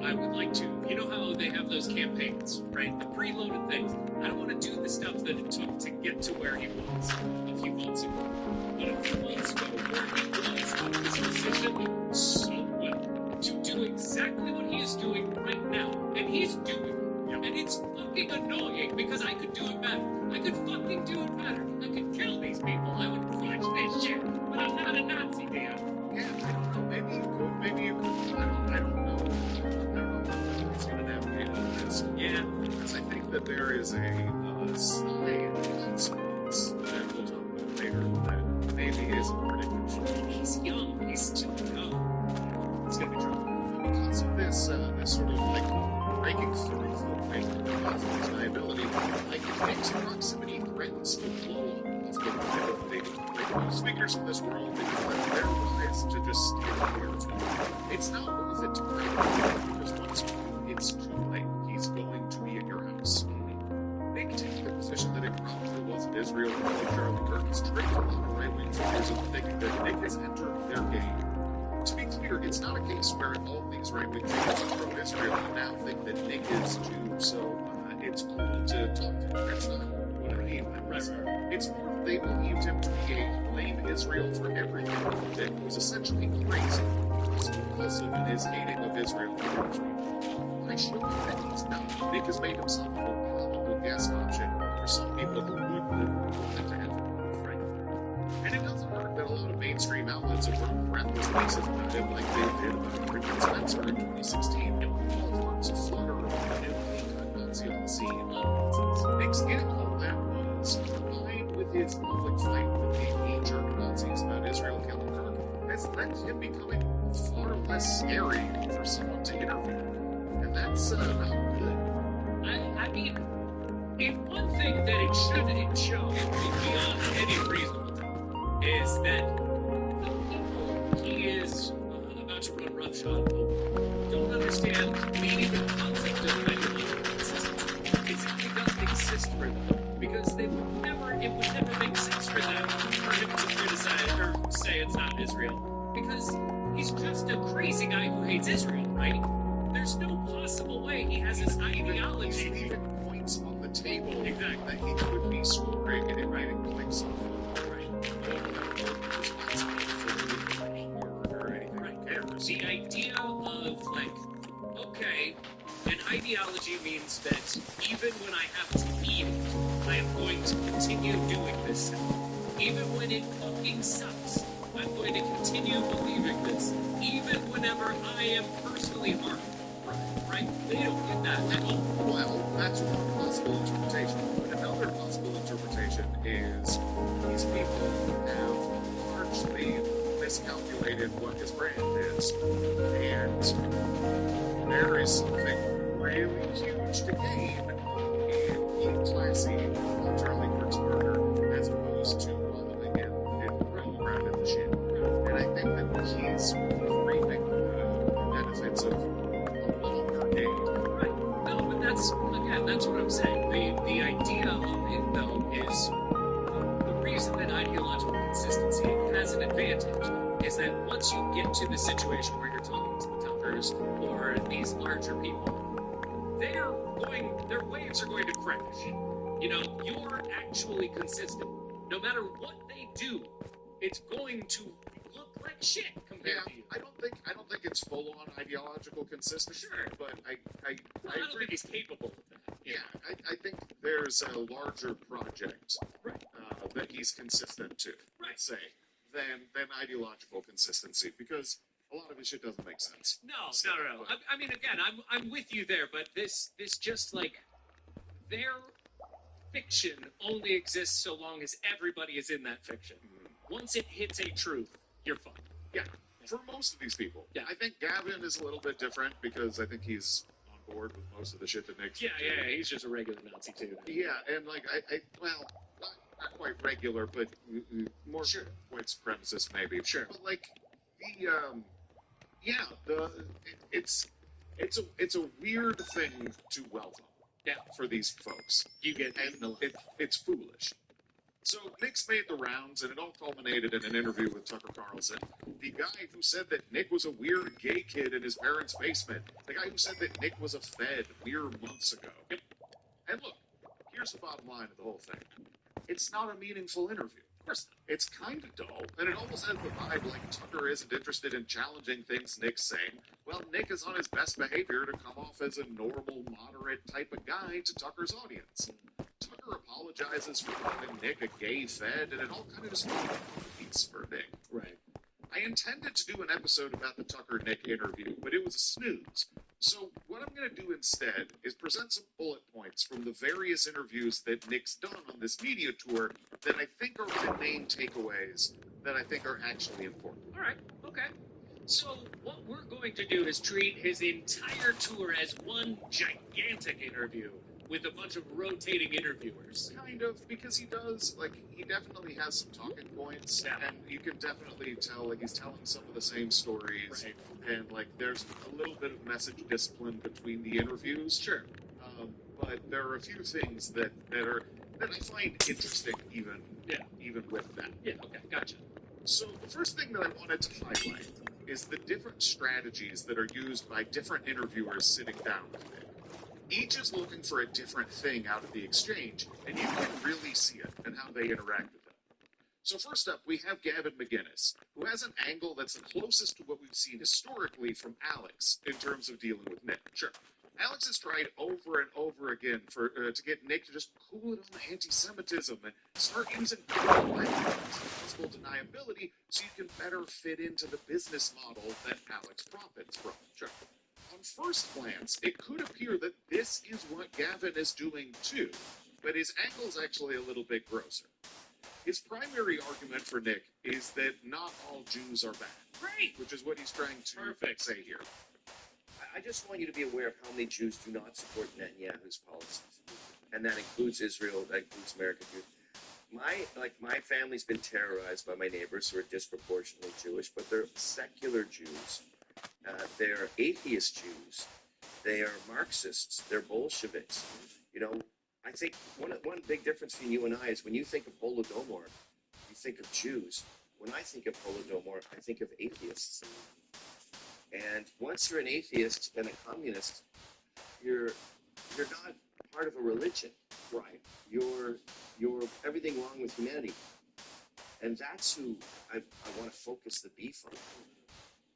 I would like to, you know how they have those campaigns, right? The preloaded things. I don't want to do the stuff that it took to get to where he was a few months ago. But a few months ago, where he was in this position so well to do exactly what he is doing right now. And he's doing it. And it's fucking annoying because I could do it better. I could fucking do it better. I could kill these people. I would crush this shit. But I'm not a Nazi, Dan. Yeah, I don't know. Maybe you could. Maybe you could. I don't know. I don't know how it's going to navigate all this. Yeah. Because I think that there is a side consequence that we'll talk about later that maybe isn't predicted. He's young. He's still young. It's gonna be trouble. Because of this sort of like breaking through thing, because of his liability, like Nick's proximity threatens to blow up. Like speakers in this world, they let their lives to just stand here. It's not worth it to break because once it's too late, he's going to be at your house. Nick takes the position that it probably wasn't Israel or Charlie Kirk has tricked a lot of right-wing figures into thinking that Nick has entered their game. To be clear, it's not a case where all these right-wing figures are pro-Israel and now think that Nick is too, so it's cool to talk to him. That's not what I mean. It's more they believed him to be a blame Israel for everything that was essentially crazy because of his hating of Israel. I show that he's not. Nick has made himself a probable guest option for some people who would want to have him. Right. And it doesn't hurt that a lot of mainstream outlets have written breathless pieces about him like they did about Richard Spencer in 2016. All sorts of flutter of the new Nazi on the scene. Nick's getting all that was combined with his public fight with the knee-jerk Nazis about Israel killing Kirk has led to him becoming far less scary for someone to interview. And that's not good. I mean, if one thing that it shouldn't show beyond any reasonable doubt is that the people he is about to run roughshod over don't understand the even concept of ideological consistency. It simply doesn't exist for them because it would never make sense for them for him to criticize or say it's not Israel because he's just a crazy guy who hates Israel, right? There's no possible way he has his ideology. He even points on the table Exactly. that he could be scoring and writing clicks off of. Right. Or anything. Right. The idea of like, okay, an ideology means that even when I have to eat it, I am going to continue doing this stuff. Even when it fucking sucks, I'm going to continue believing this, even whenever I am personally harmed. Right? They don't get that at all. Well, that's one possible interpretation. But another possible interpretation is these people have largely miscalculated what his brand is. And there is something really huge to gain in being classy on Charlie Kirk's murder as opposed to wallowing in around in the shit. And I think that he's reaping the benefits of Right. No, but that's what I'm saying. The idea of it, though, is the reason that ideological consistency has an advantage is that once you get to the situation where you're talking to the Tuckers or these larger people, their waves are going to crash. You know, you're actually consistent. No matter what they do, it's going to look like shit compared to you. I don't think it's full on ideological consistency. Sure. But I don't think he's capable of that. Yeah, I think there's a larger project Right. that he's consistent to, let's say, than ideological consistency, because a lot of his shit doesn't make sense. No. I mean, again, I'm with you there, but this just like their fiction only exists so long as everybody is in that fiction. Once it hits a truth, you're fucked. Yeah, for most of these people. Yeah. I think Gavin is a little bit different because I think he's on board with most of the shit that Nick's Yeah, he's just a regular Nazi too. Yeah, and like well, not quite regular, but more white supremacist maybe. Sure. But like it's a weird thing to welcome. Yeah. For these folks, You get and it's foolish. So Nick's made the rounds, and it all culminated in an interview with Tucker Carlson, the guy who said that Nick was a weird gay kid in his parents' basement, the guy who said that Nick was a Fed mere months ago. Yep. And look, here's the bottom line of the whole thing. It's not a meaningful interview. Of course not. It's kind of dull, and it almost has the vibe like Tucker isn't interested in challenging things Nick's saying. Well, Nick is on his best behavior to come off as a normal, moderate type of guy to Tucker's audience. Tucker apologizes for calling Nick a gay Fed, and it all kind of just piece for Nick. Right. I intended to do an episode about the Tucker-Nick interview, but it was a snooze. So what I'm going to do instead is present some bullet points from the various interviews that Nick's done on this media tour that I think are the main takeaways that I think are actually important. All right, okay. So what we're going to do is treat his entire tour as one gigantic interview with a bunch of rotating interviewers. Kind of, because he definitely has some talking points, Yeah. and you can definitely tell, he's telling some of the same stories, Right. and, there's a little bit of message discipline between the interviews. Sure. But there are a few things that I find interesting, even with that. Yeah, okay, gotcha. So the first thing that I wanted to highlight is the different strategies that are used by different interviewers sitting down with it. Each is looking for a different thing out of the exchange, and you can really see it in how they interact with it. So first up, we have Gavin McInnes, who has an angle that's the closest to what we've seen historically from Alex in terms of dealing with Nick. Sure. Alex has tried over and over again to get Nick to just cool it on the anti-Semitism and start using possible deniability so you can better fit into the business model that Alex profits from. Sure. On first glance, it could appear that this is what Gavin is doing too, but his angle is actually a little bit grosser. His primary argument for Nick is that not all Jews are bad. Great. Which is what he's trying to say here. I just want you to be aware of how many Jews do not support Netanyahu's policies, and that includes Israel, that includes American Jews. My family's been terrorized by my neighbors who are disproportionately Jewish, but they're secular Jews. They're atheist Jews. They are Marxists. They're Bolsheviks. I think one big difference between you and I is when you think of Holodomor, you think of Jews. When I think of Holodomor, I think of atheists. And once you're an atheist and a communist, you're not part of a religion. Right. You're everything wrong with humanity. And that's who I want to focus the beef on.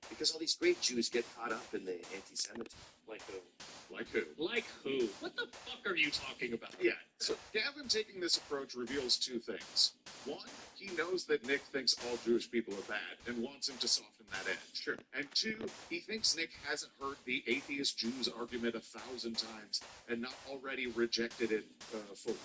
Because all these great Jews get caught up in the anti-Semitism. Like who? Like who? Like who? What the fuck are you talking about? Yeah, so Gavin taking this approach reveals two things. One, he knows that Nick thinks all Jewish people are bad and wants him to soften that edge. Sure. And two, he thinks Nick hasn't heard the atheist Jews argument 1,000 times and not already rejected it fully.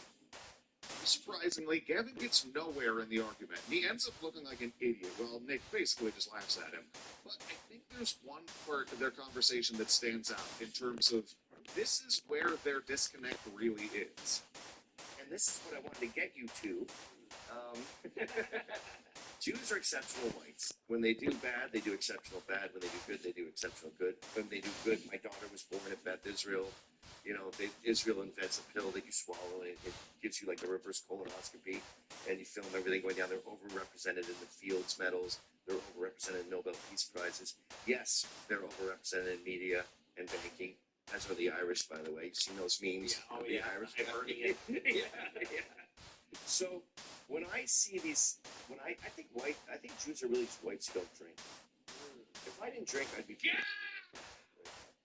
Surprisingly, Gavin gets nowhere in the argument, and he ends up looking like an idiot while Nick basically just laughs at him. But I think there's one part of their conversation that stands out in terms of this is where their disconnect really is. And this is what I wanted to get you to. Jews are exceptional whites. When they do bad, they do exceptional bad. When they do good, they do exceptional good. When they do good, my daughter was born at Beth Israel. Israel invents a pill that you swallow, and it gives you like a reverse colonoscopy, and you film everything going down. They're overrepresented in the Fields medals. They're overrepresented in Nobel Peace Prizes. Yes, they're overrepresented in media and banking. As are the Irish, by the way. You've seen those memes? Yeah, oh, of the yeah, Irish. I've heard it. Yeah. So when I see these, I think Jews are really just whites who don't drink. If I didn't drink, I'd be. Yeah.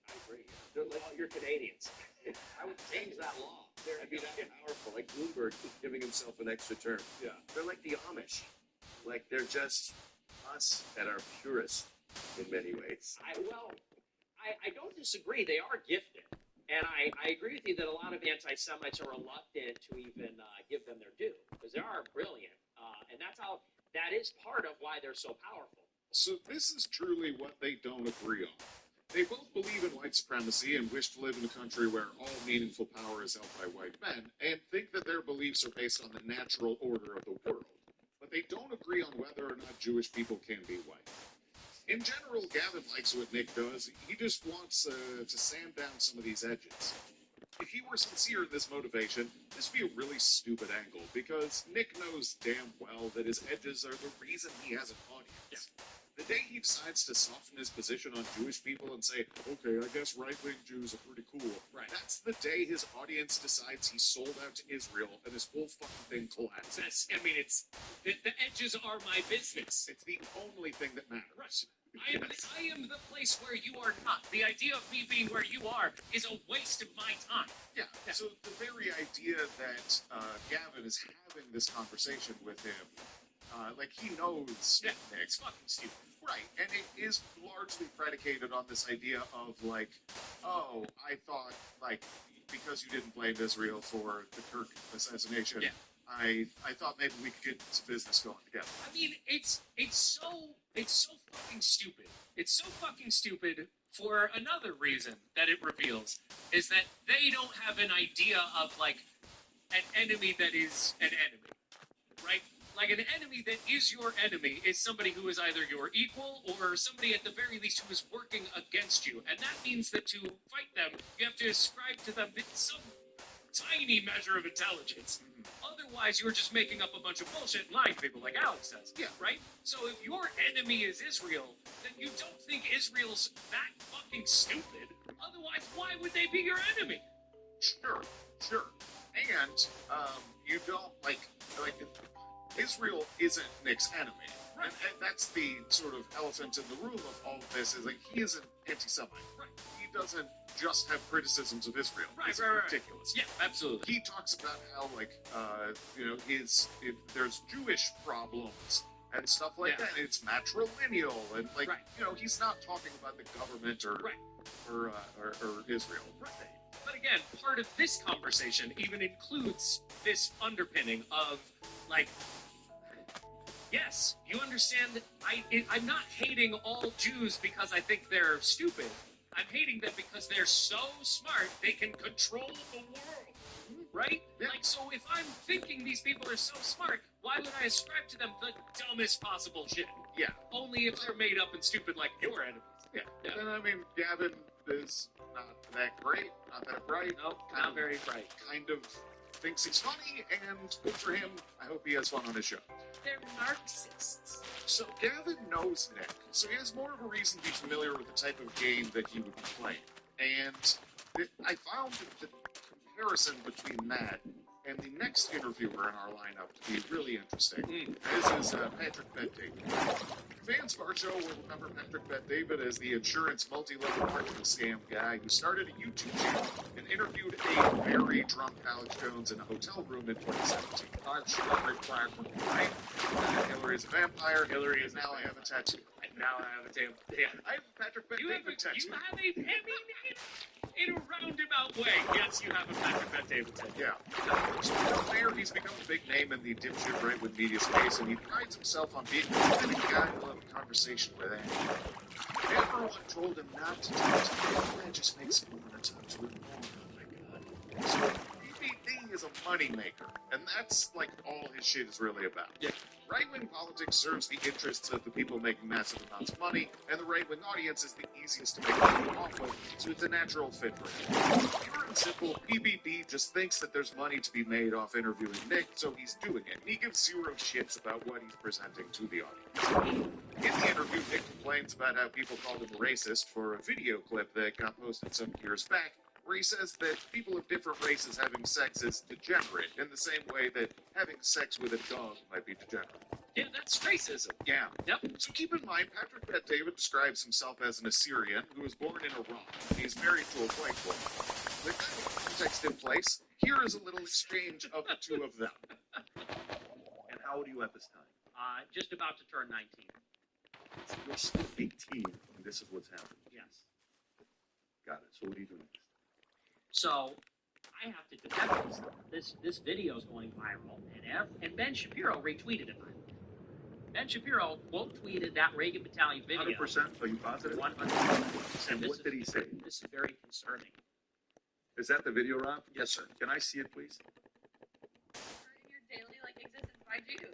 I agree. They're like, you're Canadians. I would change that law. I'd be that powerful, like Bloomberg giving himself an extra term. Yeah. They're like the Amish. Like they're just us at our purest in many ways. I don't disagree. They are gifted. And I agree with you that a lot of anti-Semites are reluctant to even give them their due because they are brilliant. And that is part of why they're so powerful. So this is truly what they don't agree on. They both believe in white supremacy and wish to live in a country where all meaningful power is held by white men, and think that their beliefs are based on the natural order of the world. But they don't agree on whether or not Jewish people can be white. In general, Gavin likes what Nick does. He just wants to sand down some of these edges. if he were sincere in this motivation, this would be a really stupid angle, because Nick knows damn well that his edges are the reason he has an audience. Yeah. The day he decides to soften his position on Jewish people and say, okay, I guess right-wing Jews are pretty cool, Right. that's the day his audience decides he's sold out to Israel and this whole fucking thing collapses. I mean, it's the edges are my business. It's the only thing that matters. Yes. I am the place where you are not. The idea of me being where you are is a waste of my time. Yeah. So the very idea that Gavin is having this conversation with him, like he knows Yeah, Nick. it's fucking stupid. Right, and it is largely predicated on this idea of, like, oh, I thought, like, because you didn't blame Israel for the Kirk assassination, Yeah. I thought maybe we could get some business going together. I mean, it's so fucking stupid. It's so fucking stupid for another reason that it reveals is that they don't have an idea of like an enemy that is an enemy, right? Like an enemy that is your enemy is somebody who is either your equal or somebody at the very least who is working against you, and that means that to fight them, you have to ascribe to them some tiny measure of intelligence. Otherwise, you're just making up a bunch of bullshit and lying to people, like Alex says. Yeah. Right? So if your enemy is Israel, then you don't think Israel's that fucking stupid. Otherwise, why would they be your enemy? Sure. And, you don't, like, Israel isn't Nick's enemy. Right. And that's the sort of elephant in the room of all of this, is like, he is an anti-Semite. Right. He doesn't just have criticisms of Israel. Right, It's right. ridiculous. Yeah, absolutely. He talks about how, like, if there's Jewish problems and stuff like Yeah. that, and it's matrilineal, and, like, Right. he's not talking about the government or Right. or Israel. Right. But again, part of this conversation even includes this underpinning of, like, yes, you understand that I'm not hating all Jews because I think they're stupid. I'm hating them because they're so smart they can control the world. Right? Yeah. Like, so if I'm thinking these people are so smart, why would I ascribe to them the dumbest possible shit? Yeah. Only if they're made up and stupid like your enemies. Yeah. Yeah. And I mean, Gavin is not that great, not that bright. Nope, not very bright. Kind of thinks he's funny, and good for him. I hope he has fun on his show. They're narcissists. So Gavin knows Nick, so he has more of a reason to be familiar with the type of game that he would be playing. And I found the comparison between that and the next interviewer in our lineup to be really interesting. This is Patrick Bet-David. Fans of our show will remember Patrick Bet-David as the insurance multi-level marketing scam guy who started a YouTube channel and interviewed a very drunk Alex Jones in a hotel room in 2017. Right? Hillary's a vampire. Hillary is now I have a tattoo. Now I have a tail. Yeah. I have a Patrick You have Bet-David tattoo. in a roundabout way, yes, you have a Patrick Bet-David tattoo. Yeah. So from there, he's become a big name in the dipshit right-wing media space, and he prides himself on being the kind of guy who will have a conversation with anyone. Everyone told him not to talk to him. That just makes him want to talk to him more. Oh my god. So BBD is a moneymaker, and that's like all his shit is really about. Yeah. Right-wing politics serves the interests of the people making massive amounts of money, and the right-wing audience is the easiest to make money off of, so it's a natural fit for him. Pure and simple, PBB just thinks that there's money to be made off interviewing Nick, so he's doing it. And he gives zero shits about what he's presenting to the audience. In the interview, Nick complains about how people called him a racist for a video clip that got posted some years back, where he says that people of different races having sex is degenerate, in the same way that having sex with a dog might be degenerate. Yeah, that's racism. Yeah. Yep. So keep in mind, Patrick Bet-David describes himself as an Assyrian who was born in Iran. He's married to a white woman. With that context in place, here is a little exchange of the two of them. And how old are you at this time? Just about to turn 19. So you're still 18, and this is what's happening. Yes. Got it. So what do you do next? So I have to defend this. This video is going viral, and Ben Shapiro retweeted it. Ben Shapiro quote tweeted that Reagan Battalion video. 100%? Are you positive? 100%. And what did he say? This is very concerning. Is that the video, Rob? Yes, sir. Can I see it, please? In your daily existence by Jews.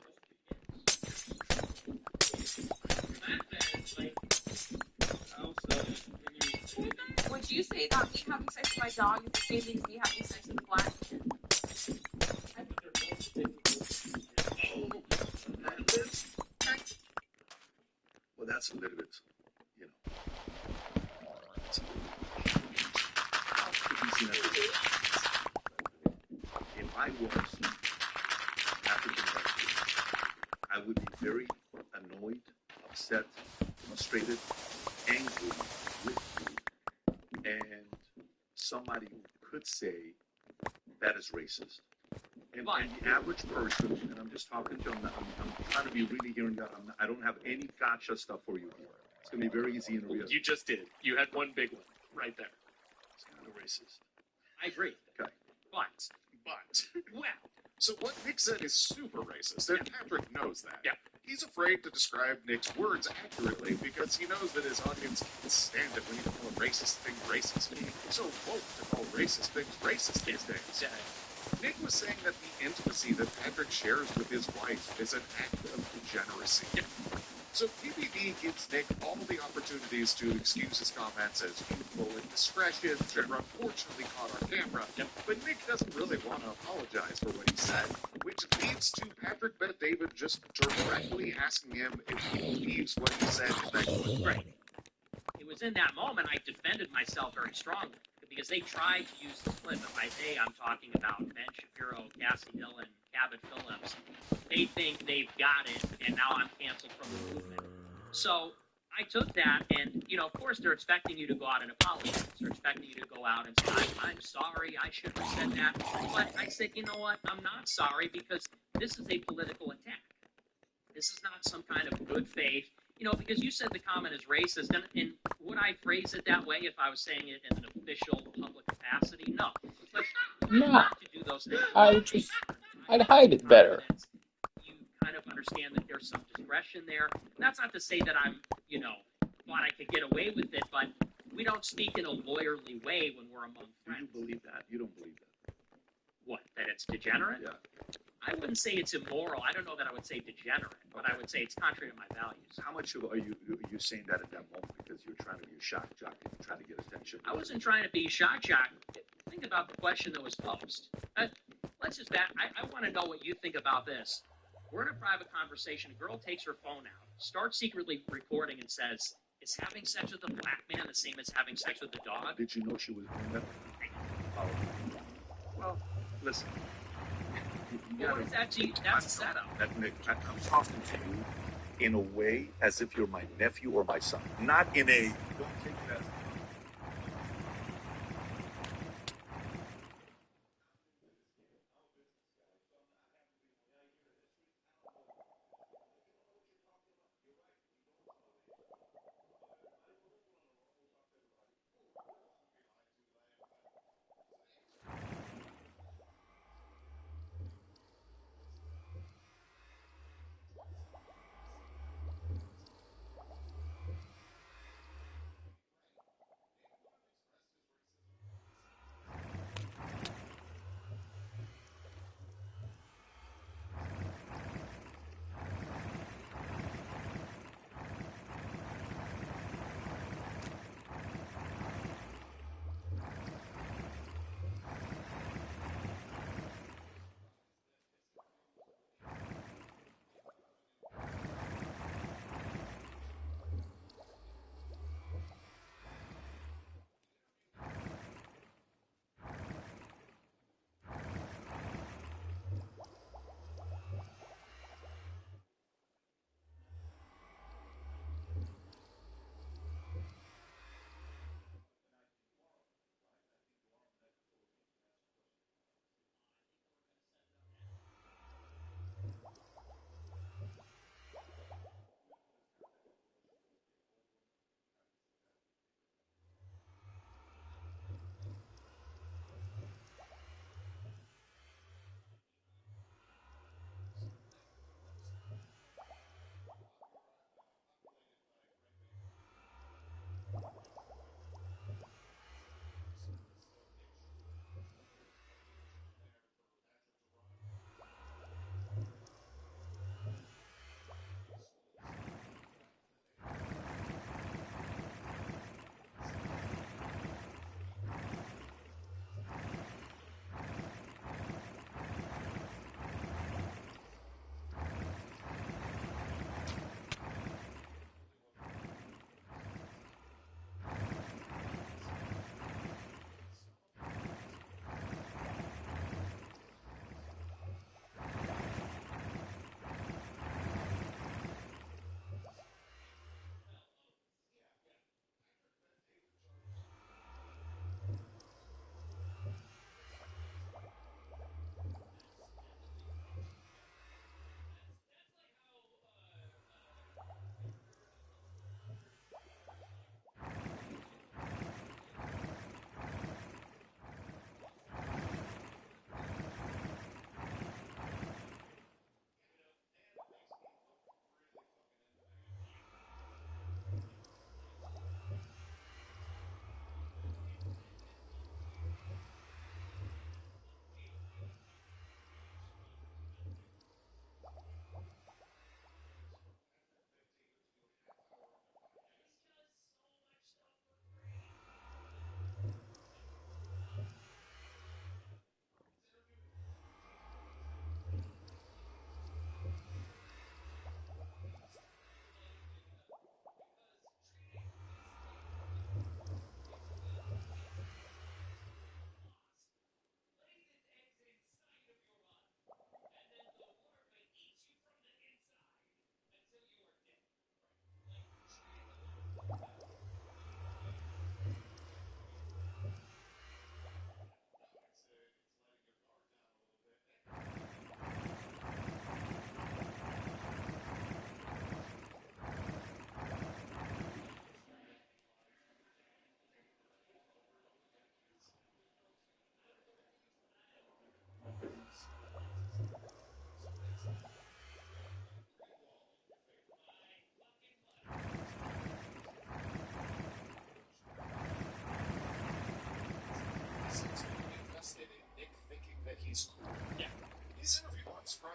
Would you say that me having sex If my dog is the same thing as me having sex with a black man. Well, that's a little bit, you know. It's a little bit. If I was African American, I would be very annoyed, upset, frustrated, angry with you, and somebody who could say that is racist. And the average person, and I'm just talking to them, I'm trying to be really hearing that. I don't have any gotcha stuff for you here. It's going to be very easy and real. You just did. You had one big one right there. It's kind of racist. I agree. Okay. But, well, So what Nick said is super racist, and Patrick knows that. Yeah. He's afraid to describe Nick's words accurately because he knows that his audience can't stand it when you call a racist thing racist. It's so woke to call racist things racist these days. Nick was saying that the intimacy that Patrick shares with his wife is an act of degeneracy. So PBD gives Nick all the opportunities to excuse his comments as youthful indiscretions that were unfortunately caught on camera, but Nick doesn't really want to apologize for what he said, which leads to Patrick Bet-David just directly asking him if he believes what he said is that good. right. It was in that moment I defended myself very strongly because they tried to use the clip. And by they, I'm talking about Ben Shapiro, Cassie Dillon, Cabot Phillips. They think they've got it, and now I'm canceled from the movement. So I took that, and, you know, of course, they're expecting you to go out and apologize. They're expecting you to go out and say, I'm sorry, I shouldn't have said that. But I said, you know what, I'm not sorry because this is a political attack. This is not some kind of good faith, you know, because you said the comment is racist, and would I phrase it that way if I was saying it in an official public capacity? No. But you have to do those things. I'd hide it better. You kind of understand that there's some discretion there. And that's not to say that I'm, you know, thought I could get away with it, but we don't speak in a lawyerly way when we're among friends. Do you believe that? You don't believe that? What, that it's degenerate? Yeah. I wouldn't say it's immoral. I don't know that I would say degenerate, but I would say it's contrary to my values. How much are you saying that at that moment because you're trying to be a shock jock and trying to get attention? I wasn't trying to be shock jock. Think about the question that was posed. Let's just back. I want to know what you think about this. We're in a private conversation. A girl takes her phone out, starts secretly recording, and says, "Is having sex with a black man the same as having sex with a dog?" Did you know she was doing that? Oh. Well, listen. Well, what is that? That's a setup. Nick, I'm talking to you in a way as if you're my nephew or my son, not in a don't take it as.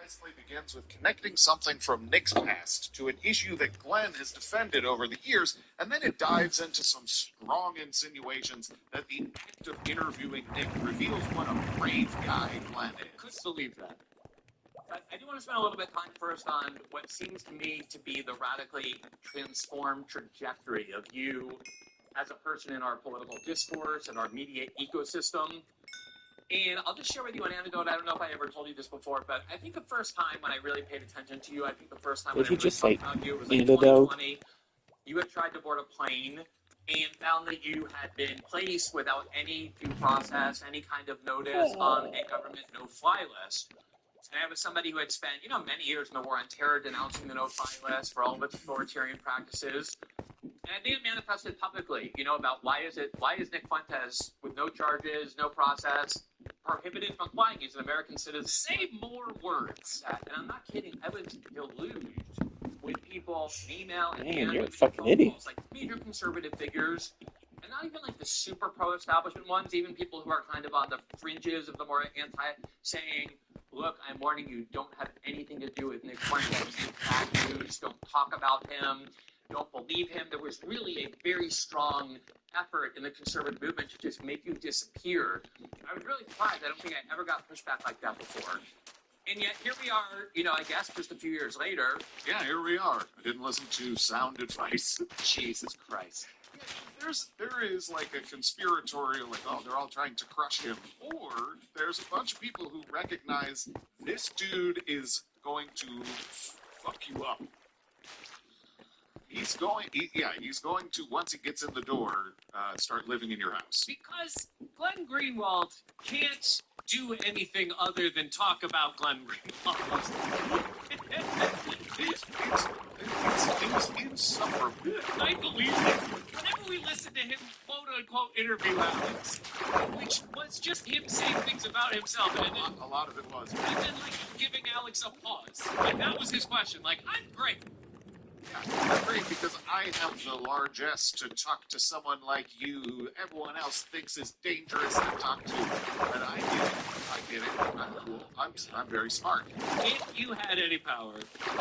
nicely begins with connecting something from Nick's past to an issue that Glenn has defended over the years, and then it dives into some strong insinuations that the act of interviewing Nick reveals what a brave guy Glenn is. Couldn't believe that. But I do want to spend a little bit of time first on what seems to me to be the radically transformed trajectory of you as a person in our political discourse and our media ecosystem. And I'll just share with you an anecdote. I don't know if I ever told you this before, but I think the first time when I really paid attention to you, I think the first time when I Did he really just talked say about you, it was like antidote? 2020. You had tried to board a plane and found that you had been placed without any due process, any kind of notice on a government no-fly list. And I was somebody who had spent, many years in the war on terror denouncing the no-fly list for all of its authoritarian practices. And I think it manifested publicly, about why is Nick Fuentes, with no charges, no process, prohibited from flying? He's an American citizen. Say more words. And I'm not kidding. I was deluged with people, email and Man, you're a with fucking phone idiot. calls, like major conservative figures, and not even like the super pro-establishment ones, even people who are kind of on the fringes of the more anti, saying, look, I'm warning you, don't have anything to do with Nick Fuentes. It's bad news. Don't talk about him. Don't believe him. There was really a very strong effort in the conservative movement to just make you disappear. I was really surprised. I don't think I ever got pushback like that before. And yet here we are, I guess just a few years later. Yeah, here we are. I didn't listen to sound advice. Jesus Christ. There is like a conspiratorial, like, oh, they're all trying to crush him. Or there's a bunch of people who recognize this dude is going to fuck you up. He's going to, once he gets in the door, start living in your house. Because Glenn Greenwald can't do anything other than talk about Glenn Greenwald. It's insufferable. I believe it. Whenever we listen to him, quote-unquote, interview Alex, which was just him saying things about himself, and then, A lot of it was. and then, giving Alex a pause. Like, that was his question. Like, I'm great. Yeah, I'm great because I have the largesse to talk to someone like you who everyone else thinks is dangerous to talk to. But I get it. I'm cool. I'm very smart. If you had any power,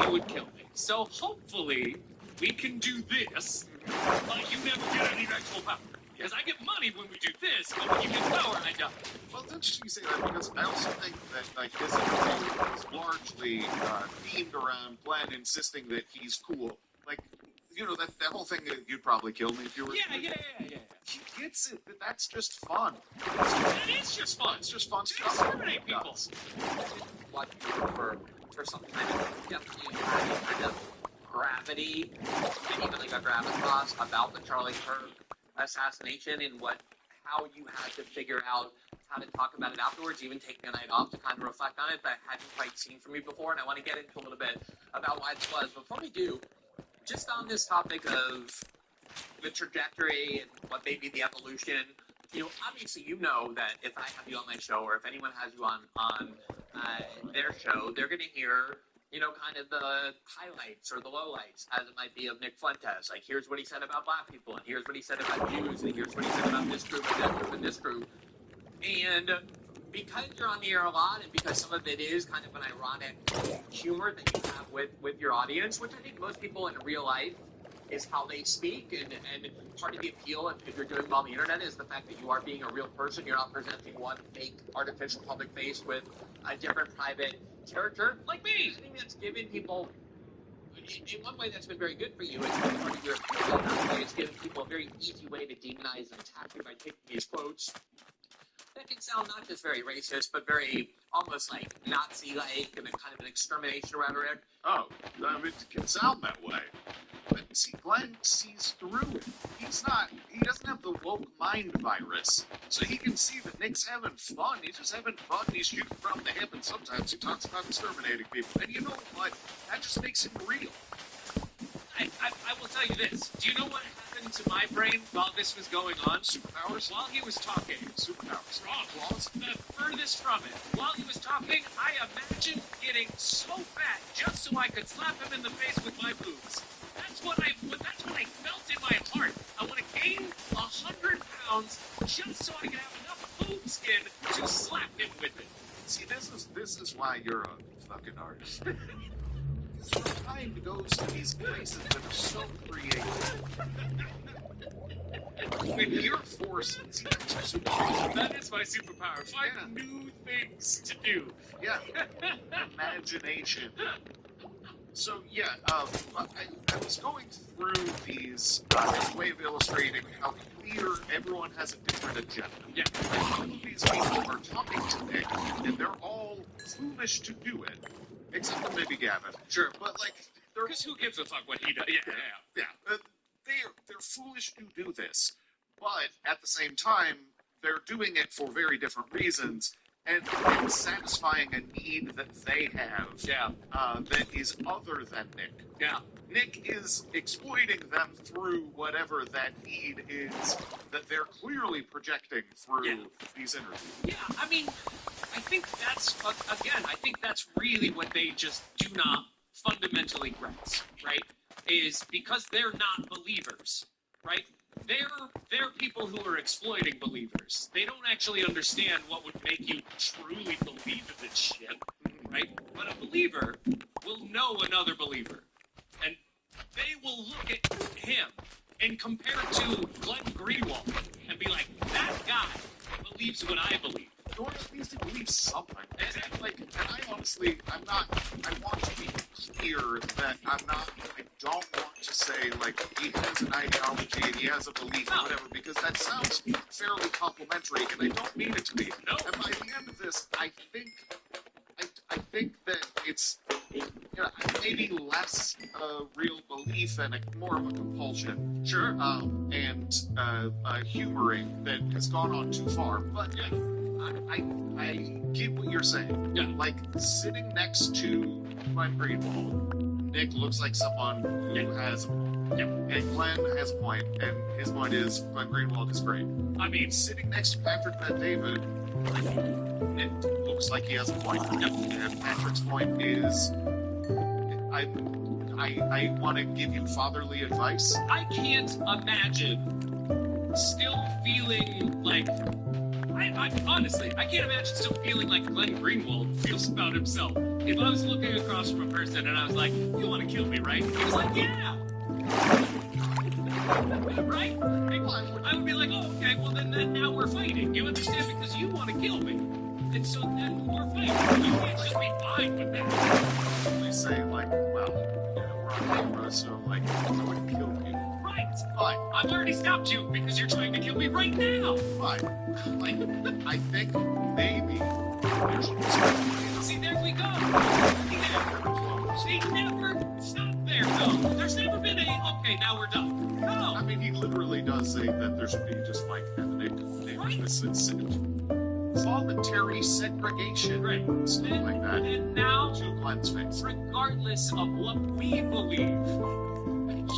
you would kill me. So hopefully, we can do this, but you never get any actual power. Because I get money when we do this, but when you get power, I don't. Well, it's interesting you say that because I also think that this interview is largely themed around Glenn insisting that he's cool. Like, that whole thing that you'd probably kill me if you were. Yeah. He gets it. That's just fun. That is just fun. It's just fun To stuff. exterminate people. Watch for some time. Definitely had a kind of gravity and even like a gravitas about the Charlie Kirk assassination and how you had to figure out how to talk about it afterwards, even taking a night off to kind of reflect on it that I hadn't quite seen from you before, and I want to get into a little bit about why this was. Before we do, just on this topic of the trajectory and what may be the evolution, obviously you know that if I have you on my show or if anyone has you on their show, they're going to hear, kind of the highlights or the lowlights, as it might be, of Nick Fuentes. Like, here's what he said about black people, and here's what he said about Jews, and here's what he said about this group and that group and this group. And because you're on the air a lot, and because some of it is kind of an ironic humor that you have with your audience, which I think most people in real life is how they speak, and part of the appeal, if you're doing well on the internet, is the fact that you are being a real person. You're not presenting one fake artificial public face with a different private character like me. I think that's given people, in one way, that's been very good for you. It's been part of your appeal. It's given people a very easy way to demonize and attack you by taking these quotes that can sound not just very racist, but very almost like Nazi-like and a kind of an extermination rhetoric. Oh, it can sound that way. But see, Glenn sees through it. He doesn't have the woke mind virus. So he can see that Nick's having fun. He's just having fun. He's shooting from the hip, and sometimes he talks about exterminating people. And you know what? That just makes him real. I will tell you this. Do you know what happened to my brain while this was going on? Superpowers? While he was talking. Superpowers. Wrong. The furthest from it. While he was talking, I imagined getting so fat just so I could slap him in the face with my boobs. That's what I felt in my heart. I want to gain 100 pounds just so I can have enough boob skin to slap him with it. See, this is why you're a fucking artist. Your mind goes to these places that are so creative. With your force, see, that's your superpower. That is my superpower. Find new things to do. Yeah. Imagination. So, yeah, I was going through these as a way of illustrating how clear everyone has a different agenda. Yeah. All of these people are talking to Nick, and they're all foolish to do it. Except for maybe Gavin. Sure. But, like, they're... Because who gives a fuck what he does? Yeah. They're foolish to do this. But, at the same time, they're doing it for very different reasons. And it's satisfying a need that they have that is other than Nick. Yeah. Nick is exploiting them through whatever that need is that they're clearly projecting through these interviews. Yeah, I mean, I think that's, again, I think that's really what they just do not fundamentally grasp, right? Is because they're not believers, right? They're people who are exploiting believers. They don't actually understand what would make you truly believe in this shit, right? But a believer will know another believer. And they will look at him and compare to Glenn Greenwald and be like, that guy believes what I believe. Or at least he believes something. And I honestly, I want to be clear that I don't want to say, like, he has an ideology and he has a belief or whatever, because that sounds fairly complimentary, and I don't mean it to be. No. And by the end of this, I think that it's maybe less real belief and more of a compulsion. Sure. And humoring that has gone on too far. But I get what you're saying. Yeah. Like, sitting next to Glenn Greenwald, Nick looks like someone who has a point. Yeah. And Glenn has a point, and his point is Glenn Greenwald is great. I mean, Sitting next to Patrick Bet-David, it looks like he has a point. Yep. And Patrick's point is, I want to give you fatherly advice. I can't imagine still feeling like... honestly, I can't imagine still feeling like Glenn Greenwald feels about himself. If I was looking across from a person and I was like, you want to kill me, right? He was like, yeah! Right? I would be like, oh, okay, well then now we're fighting. You understand? Because you want to kill me. And so then we're fighting. You can't just be fine with that. They say, like, well, we're on camera, so, like, I wouldn't kill you. Right. But I've already stopped you because you're trying to kill me right now. But, like, I think maybe... See, there we go. He never stopped there, though. There's never been okay, now we're done. No. I mean, he literally does say that there should be just, like, ethnic voluntary segregation. Right. Something like that. And now, to Glenn's face. Regardless of what we believe,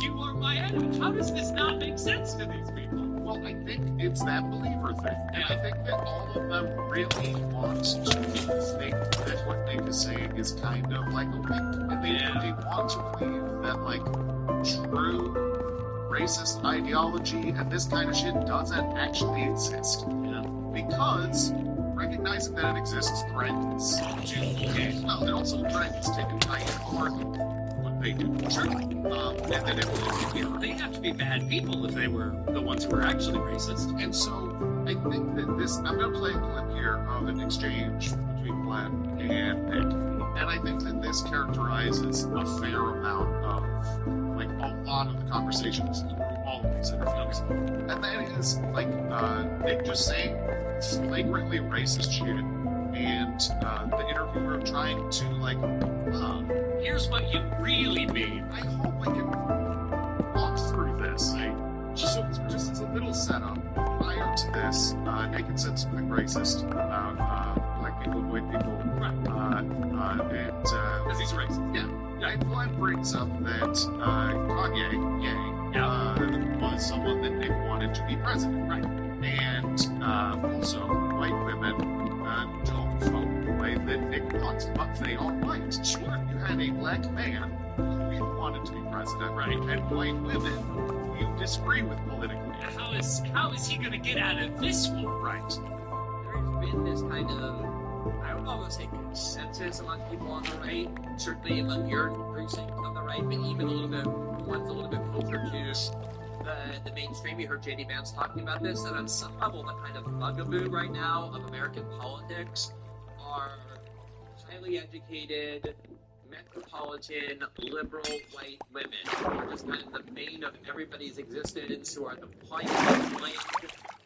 you are my enemy. How does this not make sense to these people? Well, I think it's that believer thing. And I think that all of them really want to think that what Nick is saying is kind of like a wink. And they want to believe that, like, true racist ideology and this kind of shit doesn't actually exist. Yeah. Because recognizing that it exists threatens to well, it also threatens to unite apart what they do. Sure. And then it they have to be bad people if they were the ones who were actually racist. And so I think that this, I'm going to play a clip here of an exchange between Glenn and Nick. And I think that this characterizes a fair amount of, like, a lot of the conversations through all of these interviews. And that is, like, Nick just saying flagrantly racist shit, and the interviewer trying to, like, here's what you really mean. I hope I can walk through this. So just as a little setup, prior to this, Nick had said something racist about black people, white people, and because he's racist. Yeah. And Glenn brings up that Kanye, was someone that Nick wanted to be president. Right. And also, white women don't vote the way that Nick wants, but they are white. Sure, you had a black man who you wanted to be president, right, and white women who you disagree with politically. How is he going to get out of this one? Right. There's been this kind of I don't know if it's a consensus among people on the right, certainly among your precinct on the right, but even a little bit, one's a little bit closer to the mainstream. You heard J.D. Vance talking about this, that on some level, the kind of bugaboo right now of American politics are highly educated, metropolitan, liberal white women who are just kind of the bane of everybody's existence, who are the point blank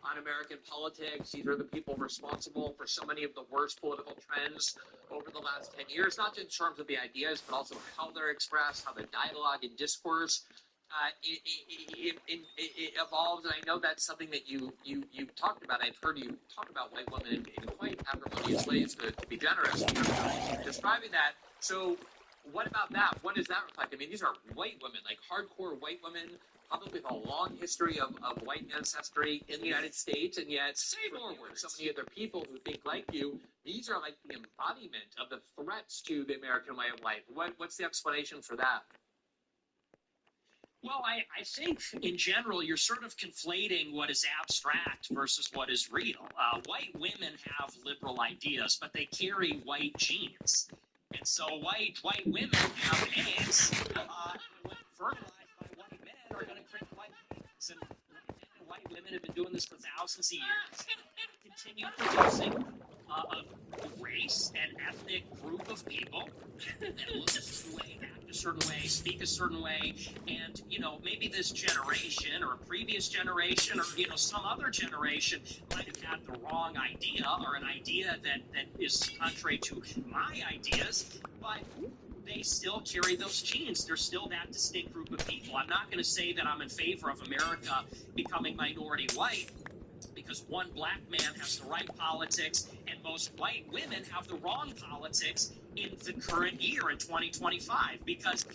on American politics. These are the people responsible for so many of the worst political trends over the last 10 years, not just in terms of the ideas, but also how they're expressed, how the dialogue and discourse it evolves. And I know that's something that you talked about. I've heard you talk about white women in quite acrimonious ways, to be generous, in terms of describing that. So what about that? What does that reflect? I mean, these are white women, like hardcore white women, probably with a long history of white ancestry in the United States, and yet forward so many other people who think like you. These are like the embodiment of the threats to the American way of life. What's the explanation for that? Well, I think in general you're sort of conflating what is abstract versus what is real. White women have liberal ideas, but they carry white genes. And so white women have eggs when fertilized by white men are going to create white babies. And white women have been doing this for thousands of years. Continue producing a race, an ethnic group of people that look a certain way, act a certain way, speak a certain way, and maybe this generation or a previous generation or some other generation might have had the wrong idea or an idea that is contrary to my ideas, but they still carry those genes. They're still that distinct group of people. I'm not going to say that I'm in favor of America becoming minority white, because one black man has the right politics and most white women have the wrong politics in the current year in 2025. Because,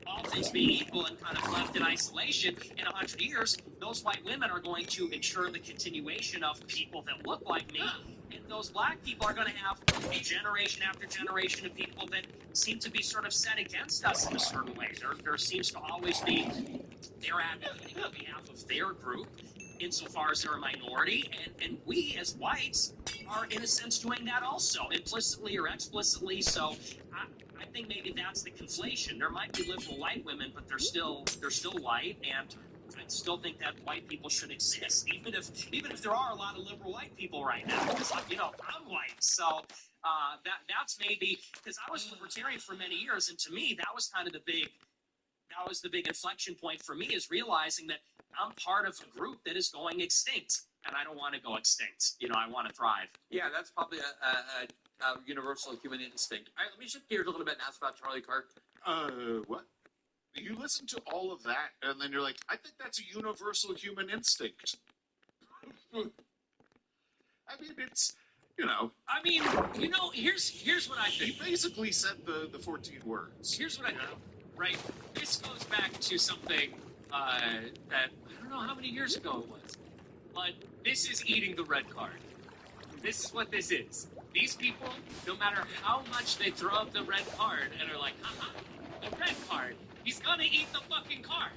all things being equal and kind of left in isolation, in 100 years, those white women are going to ensure the continuation of people that look like me. And those black people are going to have generation after generation of people that seem to be sort of set against us in a certain way. There seems to always be they're advocating on behalf of their group insofar as they're a minority, and we as whites are in a sense doing that also, implicitly or explicitly. So I think maybe that's the conflation. There might be liberal white women, but they're still white, and I still think that white people should exist, even if there are a lot of liberal white people right now, because I'm white. So that's maybe because I was libertarian for many years, and to me that was kind of the big inflection point for me, is realizing that I'm part of a group that is going extinct, and I don't want to go extinct. I want to thrive. Yeah, that's probably a universal human instinct. All right, let me shift gears a little bit and ask about Charlie Kirk. What? You listen to all of that, and then you're like, I think that's a universal human instinct. I mean, it's, I mean, here's what I think. He basically said the 14 words. Here's what I think. Right? This goes back to something that I don't know how many years ago it was, but this is eating the red card. This is what this is. These people, no matter how much they throw out the red card and are like, the red card, he's gonna eat the fucking card.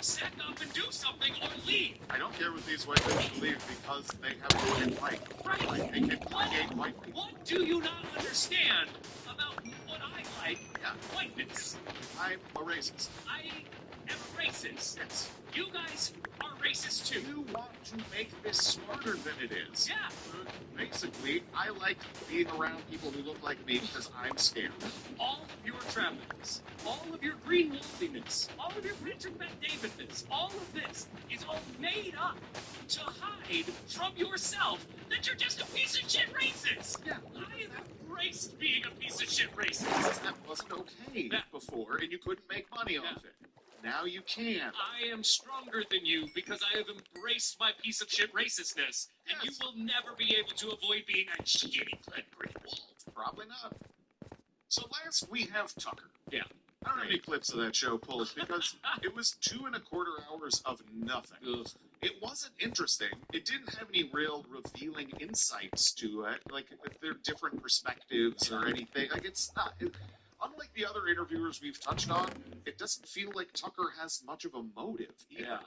Sack up and do something or leave. I don't care what these white people believe because they have a white. Right. They can create white people. What do you not understand about what I like? Yeah. Whiteness. I'm a racist. I am a racist. Yes. You guys are racist too. You want to make this smarter than it is. Yeah. Basically, I like being around people who look like me because I'm scared. All of your trappings, all of your greenwaldiness, all of your Richard Ben Davidness, all of this is all made up to hide from yourself that you're just a piece of shit racist. Yeah. I have embraced being a piece of shit racist. That wasn't okay before, and you couldn't make money off it. Now you can. I am stronger than you because I have embraced my piece of shit racistness, and you will never be able to avoid being a shitty Glenn Greenwald. Probably not. So last we have Tucker. Yeah. I don't have any clips of that show pulled because it was 2.25 hours of nothing. Ugh. It wasn't interesting. It didn't have any real revealing insights to it, like if they're different perspectives or anything. Like it's not. unlike the other interviewers we've touched on, it doesn't feel like Tucker has much of a motive either.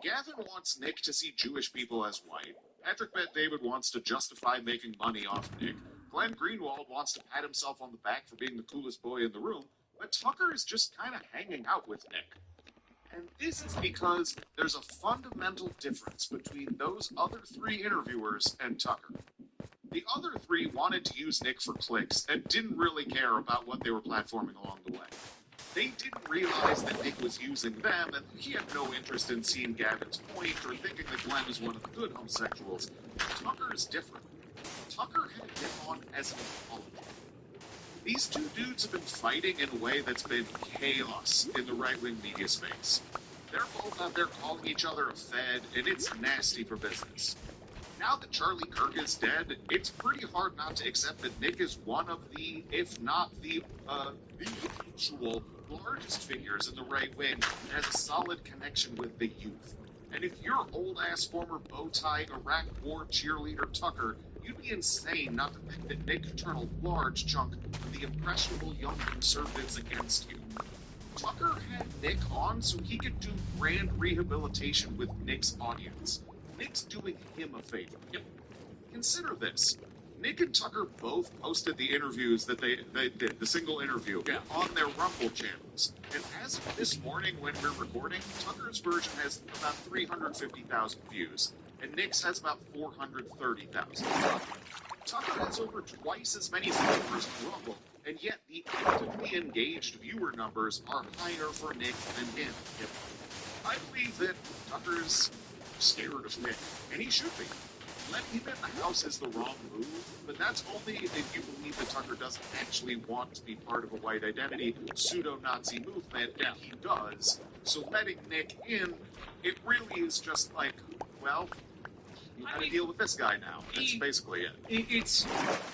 Gavin wants Nick to see Jewish people as white. Patrick Bet-David wants to justify making money off Nick. Glenn Greenwald wants to pat himself on the back for being the coolest boy in the room. But Tucker is just kind of hanging out with Nick. And this is because there's a fundamental difference between those other three interviewers and Tucker. The other three wanted to use Nick for clicks and didn't really care about what they were platforming along the way. They didn't realize that Nick was using them, and he had no interest in seeing Gavin's point or thinking that Glenn is one of the good homosexuals. Tucker is different. Tucker had Nick on as an apology. These two dudes have been fighting in a way that's been chaos in the right-wing media space. They're both out there calling each other a fed, and it's nasty for business. Now that Charlie Kirk is dead, it's pretty hard not to accept that Nick is one of the, if not the actual largest figures in the right wing and has a solid connection with the youth. And if you're old-ass former bow-tie Iraq war cheerleader Tucker, you'd be insane not to think that Nick could turn a large chunk of the impressionable young conservatives against you. Tucker had Nick on so he could do brand rehabilitation with Nick's audience. Nick's doing him a favor. Consider this. Nick and Tucker both posted the interviews that they did, the single interview, on their Rumble channels. And as of this morning when we're recording, Tucker's version has about 350,000 views, and Nick's has about 430,000. Tucker has over twice as many followers on Rumble, and yet the actively engaged viewer numbers are higher for Nick than him. I believe that Tucker's scared of Nick, and he should be. Letting him in the house is the wrong move, but that's only if you believe that Tucker doesn't actually want to be part of a white identity pseudo-Nazi movement, and he does. So letting Nick in, it really is just like, well, you gotta deal with this guy now. That's basically it. It's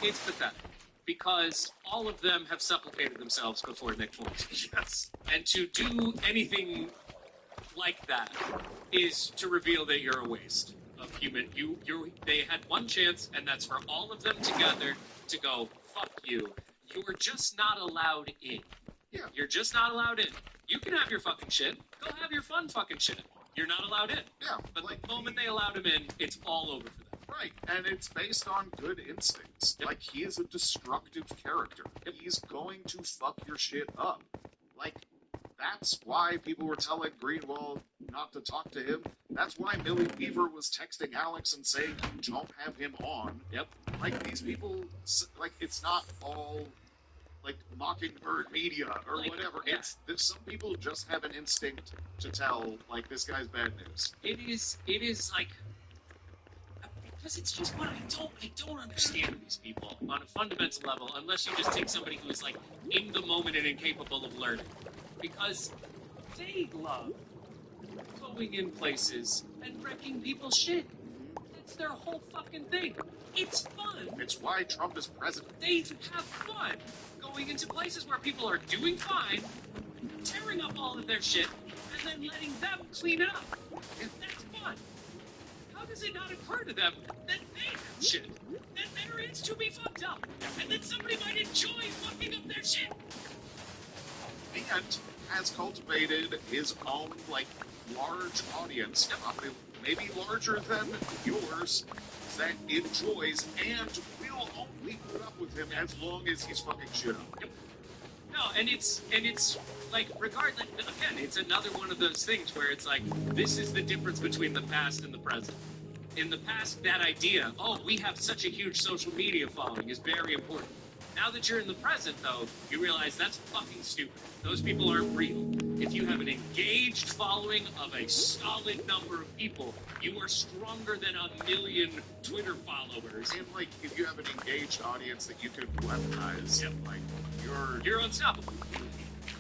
pathetic. Because all of them have supplicated themselves before Nick forms. Yes. And to do anything like that is to reveal that you're a waste of human. They had one chance, and that's for all of them together to go, fuck you. You're just not allowed in. Yeah. You're just not allowed in. You can have your fucking shit. Go have your fun fucking shit. You're not allowed in. Yeah. But the moment they allowed him in, it's all over for them. Right, and it's based on good instincts. Yep. Like, he is a destructive character. He's going to fuck your shit up. Like, that's why people were telling Greenwald not to talk to him. That's why Millie Weaver was texting Alex and saying, don't have him on. Yep. Like, these people, like, it's not all, like, Mockingbird media or whatever. Yeah. It's some people just have an instinct to tell, like, this guy's bad news. It is like, because it's just what I don't understand these people on a fundamental level unless you just take somebody who is like in the moment and incapable of learning. Because they love going in places and wrecking people's shit. That's their whole fucking thing. It's fun. It's why Trump is president. They have fun going into places where people are doing fine, tearing up all of their shit, and then letting them clean it up. That's fun. How does it not occur to them that they have shit? That there is to be fucked up? And that somebody might enjoy fucking up their shit? And has cultivated his own, like, large audience, maybe larger than yours, that enjoys and will only put up with him as long as he's fucking shit up. No, and it's like, regardless, again, it's another one of those things where it's like, this is the difference between the past and the present. In the past, that idea, oh, we have such a huge social media following, is very important. Now that you're in the present, though, you realize that's fucking stupid. Those people aren't real. If you have an engaged following of a solid number of people, you are stronger than 1 million Twitter followers. And, like, if you have an engaged audience that you can weaponize, like, you're unstoppable.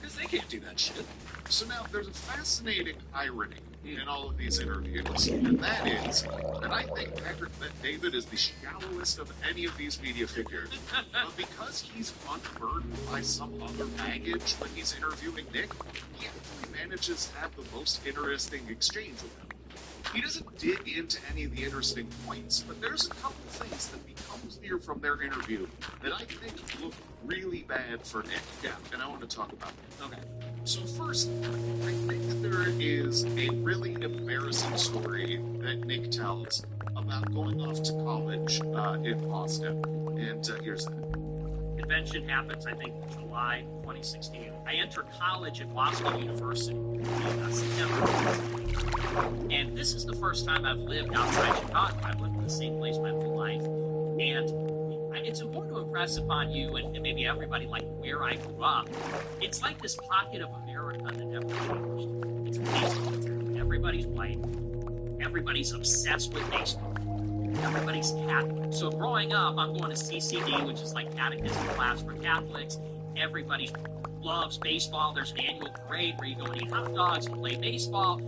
Because they can't do that shit. So now, there's a fascinating irony in all of these interviews, and that is that I think Patrick Bet-David is the shallowest of any of these media figures. But because he's unburdened by some other baggage when he's interviewing Nick, he actually manages to have the most interesting exchange with him. He doesn't dig into any of the interesting points, but there's a couple things that become clear from their interview that I think look really bad for Nick. Yeah. And I want to talk about them. Okay. So first, I think that there is a really embarrassing story that Nick tells about going off to college in Boston. And here's that. Convention happens, I think, July 2016. I enter college at Boston University in September. And this is the first time I've lived outside Chicago. I've lived in the same place my whole life. And it's important to impress upon you and maybe everybody, like, where I grew up. It's like this pocket of America that never changed. It's a baseball town. Everybody's white. Everybody's obsessed with baseball. Everybody's Catholic. So growing up, I'm going to CCD, which is like catechism class for Catholics. Everybody loves baseball. There's an annual parade where you go and eat hot dogs and play baseball.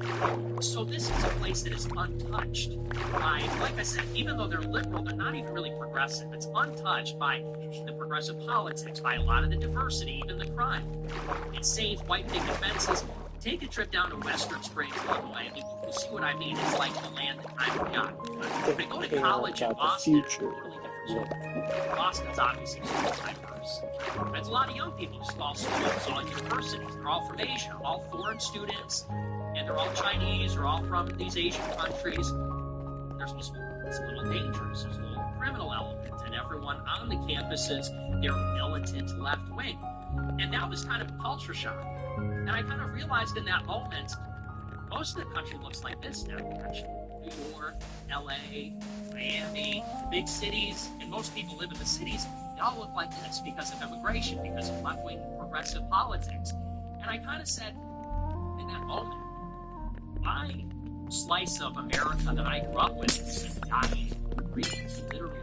So this is a place that is untouched by, like I said, even though they're liberal, they're not even really progressive. It's untouched by the progressive politics, by a lot of the diversity, even the crime. It's safe, white picket fences. Take a trip down to Western Springs, Illinois, and you'll see what I mean. It's like the land that I forgot. I go to college in Boston. It's a totally different story. Boston's obviously super diverse. There's a lot of young people, just all schools, all universities. They're all from Asia, all foreign students, and they're all Chinese or all from these Asian countries. It's a little dangerous. There's a little criminal element, and everyone on the campuses, they're militant left wing. And that was kind of a culture shock. And I kind of realized in that moment, most of the country looks like this now, actually. New York, LA, Miami, big cities, and most people live in the cities. They all look like this because of immigration, because of left-wing progressive politics. And I kind of said, in that moment, my slice of America that I grew up with is dying, breathing, literally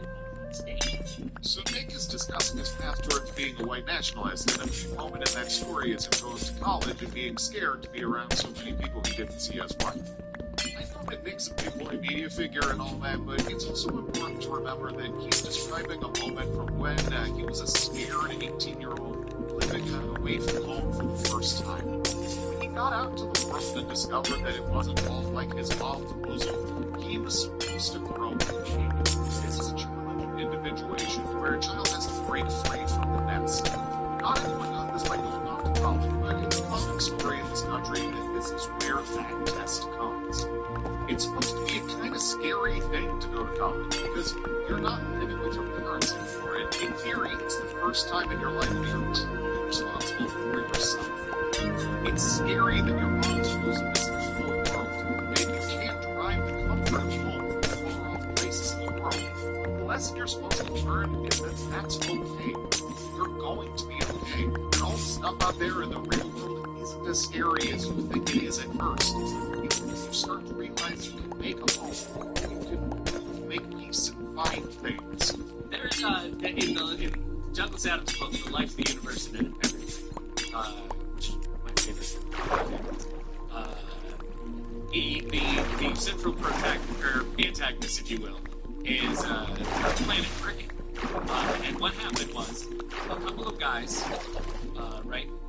on stage. So Nick is discussing his path towards being a white nationalist, and a key moment in that story is him going to college and being scared to be around so many people he didn't see as white. I know that Nick's a big boy media figure and all that, but it's also important to remember that he's describing a moment from when he was a scared 18-year-old living away from home for the first time. When he got out to the world and discovered that it wasn't all like his mom's bosom, he was supposed to grow and change. This is a child of individuation where a child has to break free from the nest. Not everyone does this by going off to college, but it's a common story in this country that this is where that test comes. It's supposed to be a kind of scary thing to go to college because you're not living with your parents anymore. And in theory, it's the first time in your life that you're truly responsible for yourself. It's scary that your mom's losing this whole world, and you can't derive the comfort of home from far-off places in the world. The lesson you're supposed to learn is that that's okay. You're going to be okay. And all the stuff out there in the real world isn't as scary as you think it is at first. You start to realize you can make a home. You can make peace and find things. There's in Douglas Adams' book, The Life, the Universe, and Everything, which is my favorite. The central antagonist, if you will, is Planet Cricket. And what happened was a couple of guys,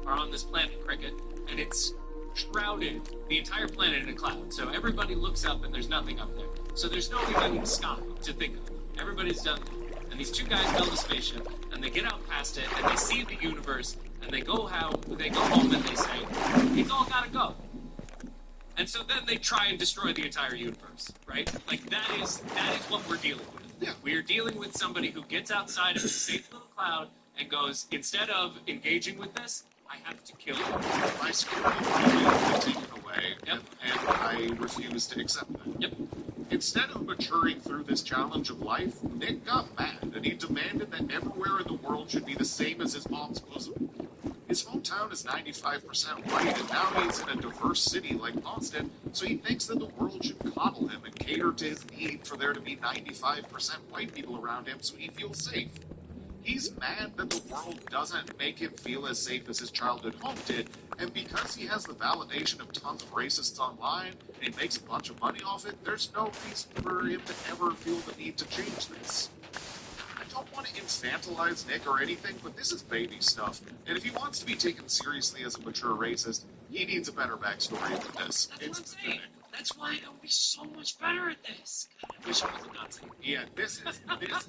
are on this planet Cricket, and it's shrouded the entire planet in a cloud. So everybody looks up and there's nothing up there. So there's no even sky to think of. Everybody's done that. And these two guys build a spaceship and they get out past it and they see the universe and they go home and they say, it's all gotta go. And so then they try and destroy the entire universe, right? Like that is what we're dealing with. Yeah. We are dealing with somebody who gets outside of a safe little cloud and goes, instead of engaging with this, I have to kill you. My security has been taken away, Yep. and I refuse to accept that. Yep. Instead of maturing through this challenge of life, Nick got mad, and he demanded that everywhere in the world should be the same as his mom's bosom. His hometown is 95% white, and now he's in a diverse city like Boston, so he thinks that the world should coddle him and cater to his need for there to be 95% white people around him so he feels safe. He's mad that the world doesn't make him feel as safe as his childhood home did, and because he has the validation of tons of racists online, and he makes a bunch of money off it, there's no reason for him to ever feel the need to change this. I don't want to infantilize Nick or anything, but this is baby stuff, and if he wants to be taken seriously as a mature racist, he needs a better backstory than this. That's what I'm saying. That's why I would be so much better at this. God, I wish I was a Nazi. Yeah, this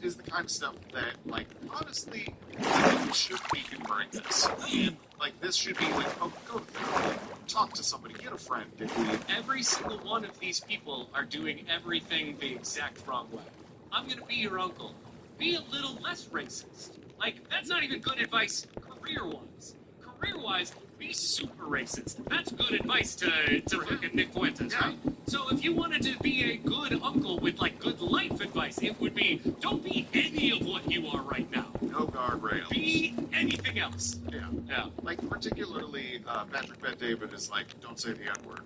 is the kind of stuff that, like, honestly, I think we should be humoring this. And, like, this should be like, oh, go to therapy, talk to somebody, get a friend. If we Every single one of these people are doing everything the exact wrong way. I'm gonna be your uncle. Be a little less racist. Like, that's not even good advice career-wise. Career-wise, be super racist. That's good advice to fucking Nick Fuentes, right? So if you wanted to be a good uncle with, like, good life advice, it would be, don't be any of what you are right now. no guardrails. Be anything else. Yeah. Yeah. Like, particularly, Patrick Bet-David is like, don't say the N-word.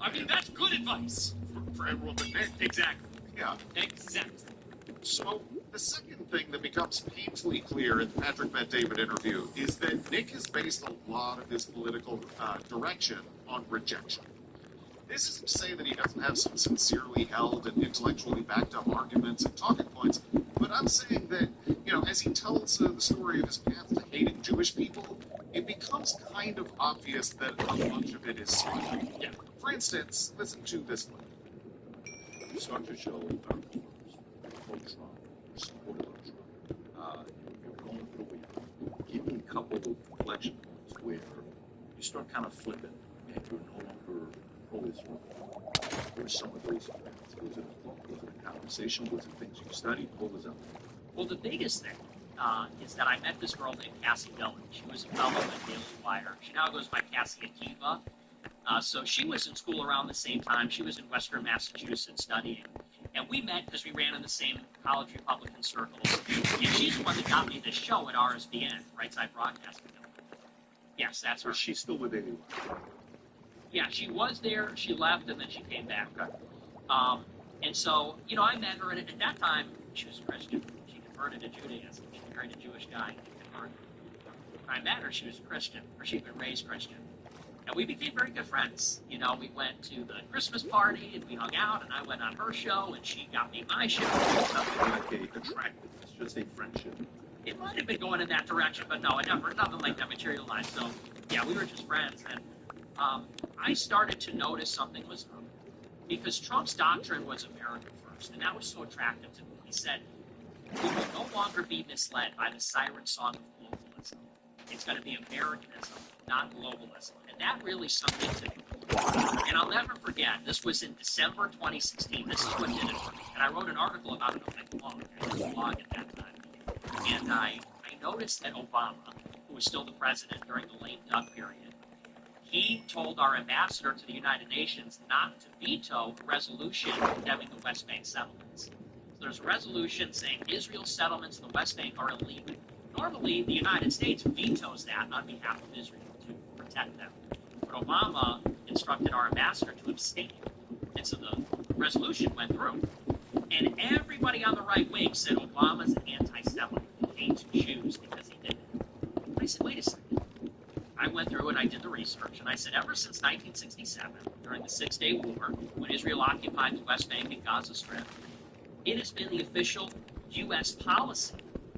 I mean, that's good advice. For everyone but Nick. Exactly. Yeah. Exactly. So, the second thing that becomes painfully clear in the Patrick Bet-David interview is that Nick has based a lot of his political direction on rejection. This isn't to say that he doesn't have some sincerely held and intellectually backed up arguments and talking points, but I'm saying that, you know, as he tells the story of his path to hating Jewish people, it becomes kind of obvious that a bunch of it is smudgy. Yeah. For instance, listen to this clip. You start to show pro-Trump, supportive of Trump. You're going through it. Give me a couple of inflection points where you start kind of flipping and you're no longer pro-Israel. What are some of those events? Was it a conversation? Was it things you studied? What was that? Well, the biggest thing is that I met this girl named Cassie Dillon. She was a fellow at Daily Wire. She now goes by Cassie Akiva. So she was in school around the same time. She was in Western Massachusetts studying. And we met because we ran in the same college Republican circles. And she's the one that got me this show at RSBN, Right Side Broadcasting. Yes, that's her. Is she still with anyone? Yeah, she was there, she left, and then she came back. And so, you know, I met her, and at that time, she was a Christian. She converted to Judaism. She married a Jewish guy and converted. When I met her, she was a Christian, or she'd been raised Christian. And we became very good friends. You know, we went to the Christmas party, and we hung out, and I went on her show, and she got me my show. Nothing like a attractiveness, just a friendship. It might have been going in that direction, but no, nothing like that materialized. So, yeah, we were just friends, and I started to notice something was up. Because Trump's doctrine was America first, and that was so attractive to me. He said, we will no longer be misled by the siren song of globalism. It's going to be Americanism, not globalism. And that really sunk into me. And I'll never forget, this was in December 2016. This is what did it for me. And I wrote an article about it on my blog. I was a blog at that time. And I noticed that Obama, who was still the president during the lame duck period, he told our ambassador to the United Nations not to veto a resolution condemning the West Bank settlements. So there's a resolution saying Israel's settlements in the West Bank are illegal. Normally, the United States vetoes that on behalf of Israel to protect them. But Obama instructed our ambassador to abstain. And so the resolution went through. And everybody on the right wing said Obama's an anti-Semite. He hates Jews because he did it. I said, wait a second. I went through and I did the research, and I said ever since 1967, during the Six-Day War, when Israel occupied the West Bank and Gaza Strip, it has been the official U.S. policy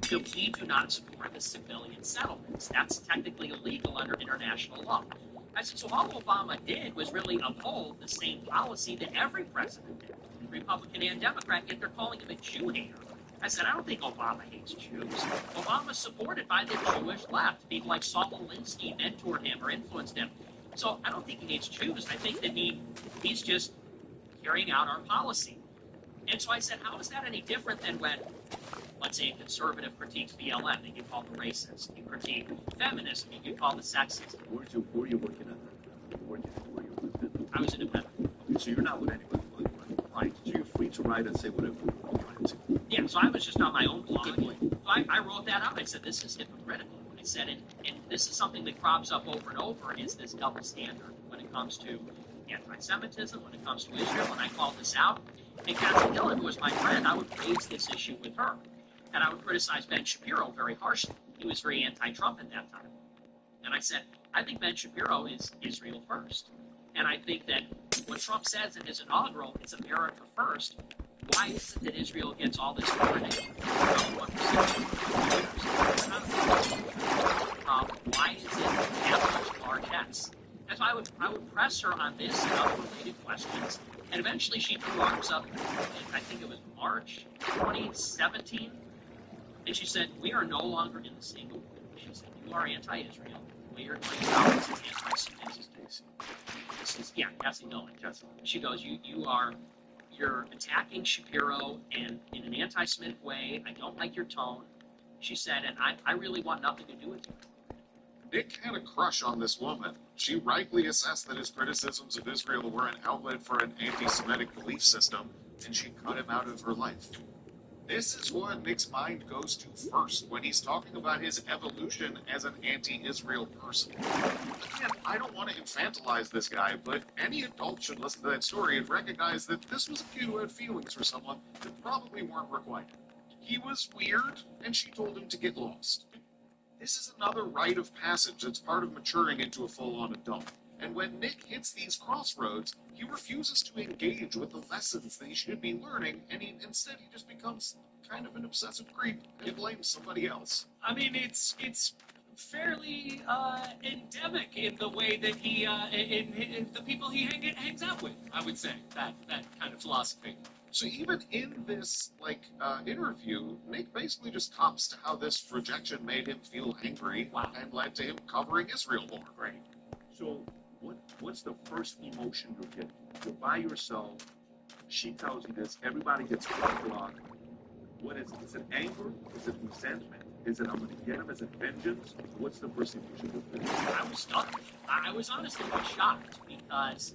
that we do not support the civilian settlements. That's technically illegal under international law. I said, so all Obama did was really uphold the same policy that every president did, Republican and Democrat, yet they're calling him a Jew hater. I said, I don't think Obama hates Jews. Obama's supported by the Jewish left. People like Saul Alinsky mentored him or influenced him. So I don't think he hates Jews. I think that he's just carrying out our policy. And so I said, how is that any different than when, let's say, a conservative critiques BLM, they get called the racist. You critique feminism, you get called the sexist. Where are you working at? Where are you working at? I was independent. Okay, so you're not with anybody, right? So you're free to write and say whatever you want to. Yeah, so I was just on my own blog. So I wrote that out. I said, this is hypocritical. I said, and this is something that crops up over and over, is this double standard when it comes to anti-Semitism, when it comes to Israel, when I called this out. And Cassie Dillon, who was my friend, I would raise this issue with her. And I would criticize Ben Shapiro very harshly. He was very anti-Trump at that time. And I said, I think Ben Shapiro is Israel first. And I think that what Trump says in his inaugural, it's America first. Why is it that Israel gets all this credit? Why is it that have such large debts? And so I would press her on this and other related questions. And eventually she threw arms up, I think it was March 2017, and she said, we are no longer in the same movement. She said, you are anti-Israel. We are anti-Semitic. This is, yeah, Cassie Nolan. She goes, you're attacking Shapiro and in an anti-Semitic way. I don't like your tone. She said, and I really want nothing to do with you. Nick had a crush on this woman. She rightly assessed that his criticisms of Israel were an outlet for an anti-Semitic belief system, and she cut him out of her life. This is what Nick's mind goes to first when he's talking about his evolution as an anti-Israel person. Again, I don't want to infantilize this guy, but any adult should listen to that story and recognize that this was a kid who had feelings for someone that probably weren't requited. He was weird, and she told him to get lost. This is another rite of passage that's part of maturing into a full-on adult. And when Nick hits these crossroads, he refuses to engage with the lessons that he should be learning, and instead he just becomes kind of an obsessive creep and blames somebody else. I mean, it's fairly endemic in the way that he in the people he hangs out with. I would say that kind of philosophy. So even in this interview, Nick basically just cops to how this rejection made him feel angry and led to him covering Israel more. Right. So what's the first emotion you're getting? You're by yourself. She tells you this. Everybody gets blocked. What is it? Is it anger? Is it resentment? Is it I'm going to get him? Is it vengeance? What's the first emotion you're getting? I was stunned. I was honestly shocked because,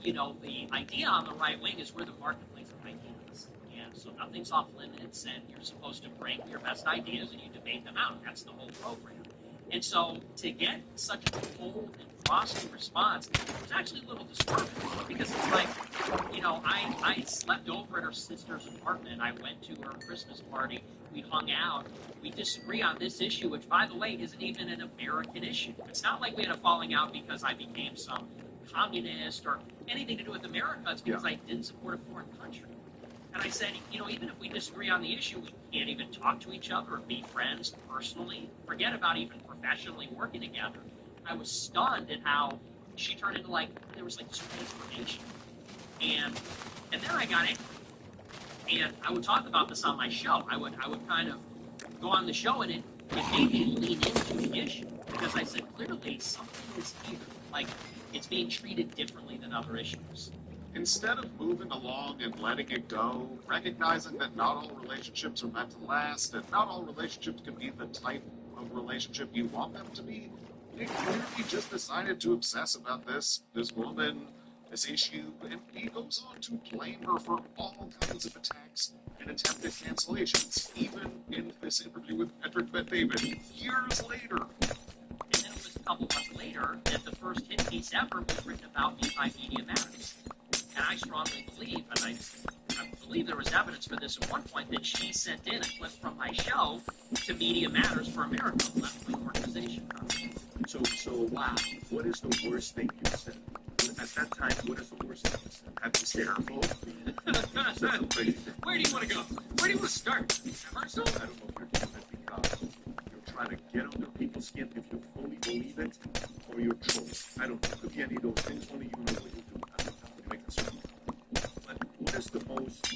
the idea on the right wing is we're the marketplace of ideas. And so nothing's off limits, and you're supposed to bring your best ideas and you debate them out. That's the whole program. And so to get such a cold and frosty response was actually a little disturbing because it's like, I slept over at her sister's apartment. I went to her Christmas party. We hung out. We disagree on this issue, which, by the way, isn't even an American issue. It's not like we had a falling out because I became some communist or anything to do with America. It's because I didn't support a foreign country. And I said, even if we disagree on the issue, we can't even talk to each other or be friends personally. Forget about even professionally working together. I was stunned at how she turned into there was this transformation. And then I got angry. And I would talk about this on my show. I would kind of go on the show, and it made me lean into the issue because I said, clearly something is here. It's being treated differently than other issues. Instead of moving along and letting it go, recognizing that not all relationships are meant to last, and not all relationships can be the type of relationship you want them to be, Nick clearly just decided to obsess about this woman, this issue, and he goes on to blame her for all kinds of attacks and attempted cancellations, even in this interview with Patrick Bet-David, years later. And then it was a couple months later that the first hit piece ever was written about me by Media Matters. And I strongly believe, and I believe there was evidence for this at one point, that she sent in a clip from my show to Media Matters for America, a left-wing organization. So wow, what is the worst thing you said? At that time, what is the worst thing you said? Have you said some crazy thing? Where do you want to go? Where do you want to start? First of all, I don't know if you're doing it because you're trying to get under people's skin if you fully believe it, or you're trolling. I don't know. It could be any of those things. Only you know what you're doing. I'm not going to make a certain. But what is the most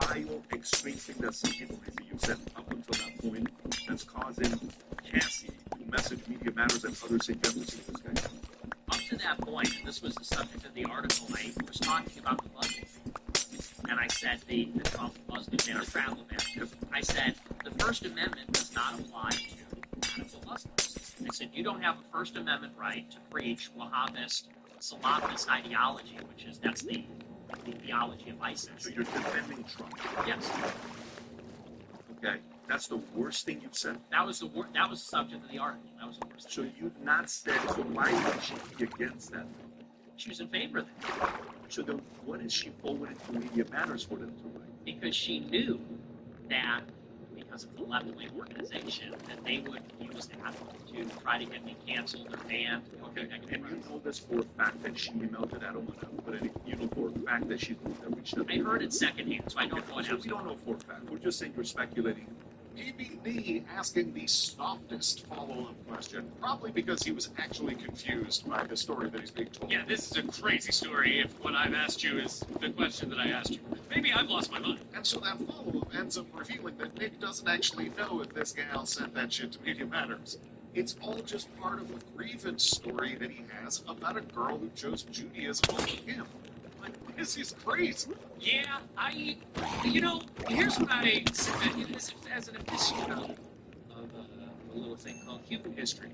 vile, extreme thing that some people may say you said up until that point that's causing Cassie to message Media Matters and others saying you have to see this guy? Up to that point, and this was the subject of the article, I was talking about the Muslim ban. And I said the Trump Muslim ban or travel ban. I said the First Amendment does not apply to radical Muslims. I said you don't have a First Amendment right to preach Wahhabist, Salafist ideology, that's the theology of ISIS. So you're defending Trump? Yes. Okay, that's the worst thing you've said? That was the subject of the article. That was the worst So thing. you've not said, so why would she be against that? She was in favor of that. So then what is she forwarding to Media Matters for them to write? Because she knew that, because of the left-wing organization, that they would use that to try to get me canceled or banned. Okay, and you know this for a fact that she emailed it? I don't want to put any, you know for a fact that she reached out. I heard it secondhand, so I don't know what So happened. we don't know for a fact. We're just saying you're speculating He beat me asking the softest follow-up question, probably because he was actually confused by the story that he's being told. Yeah, this is a crazy story if what I've asked you is the question that I asked you. Maybe I've lost my mind. And so that follow-up ends up revealing that Nick doesn't actually know if this gal sent that shit to Media Matters. It's all just part of a grievance story that he has about a girl who chose Judaism over him. Like, this is crazy. Yeah, here's what I say as an aficionado of a little thing called human history.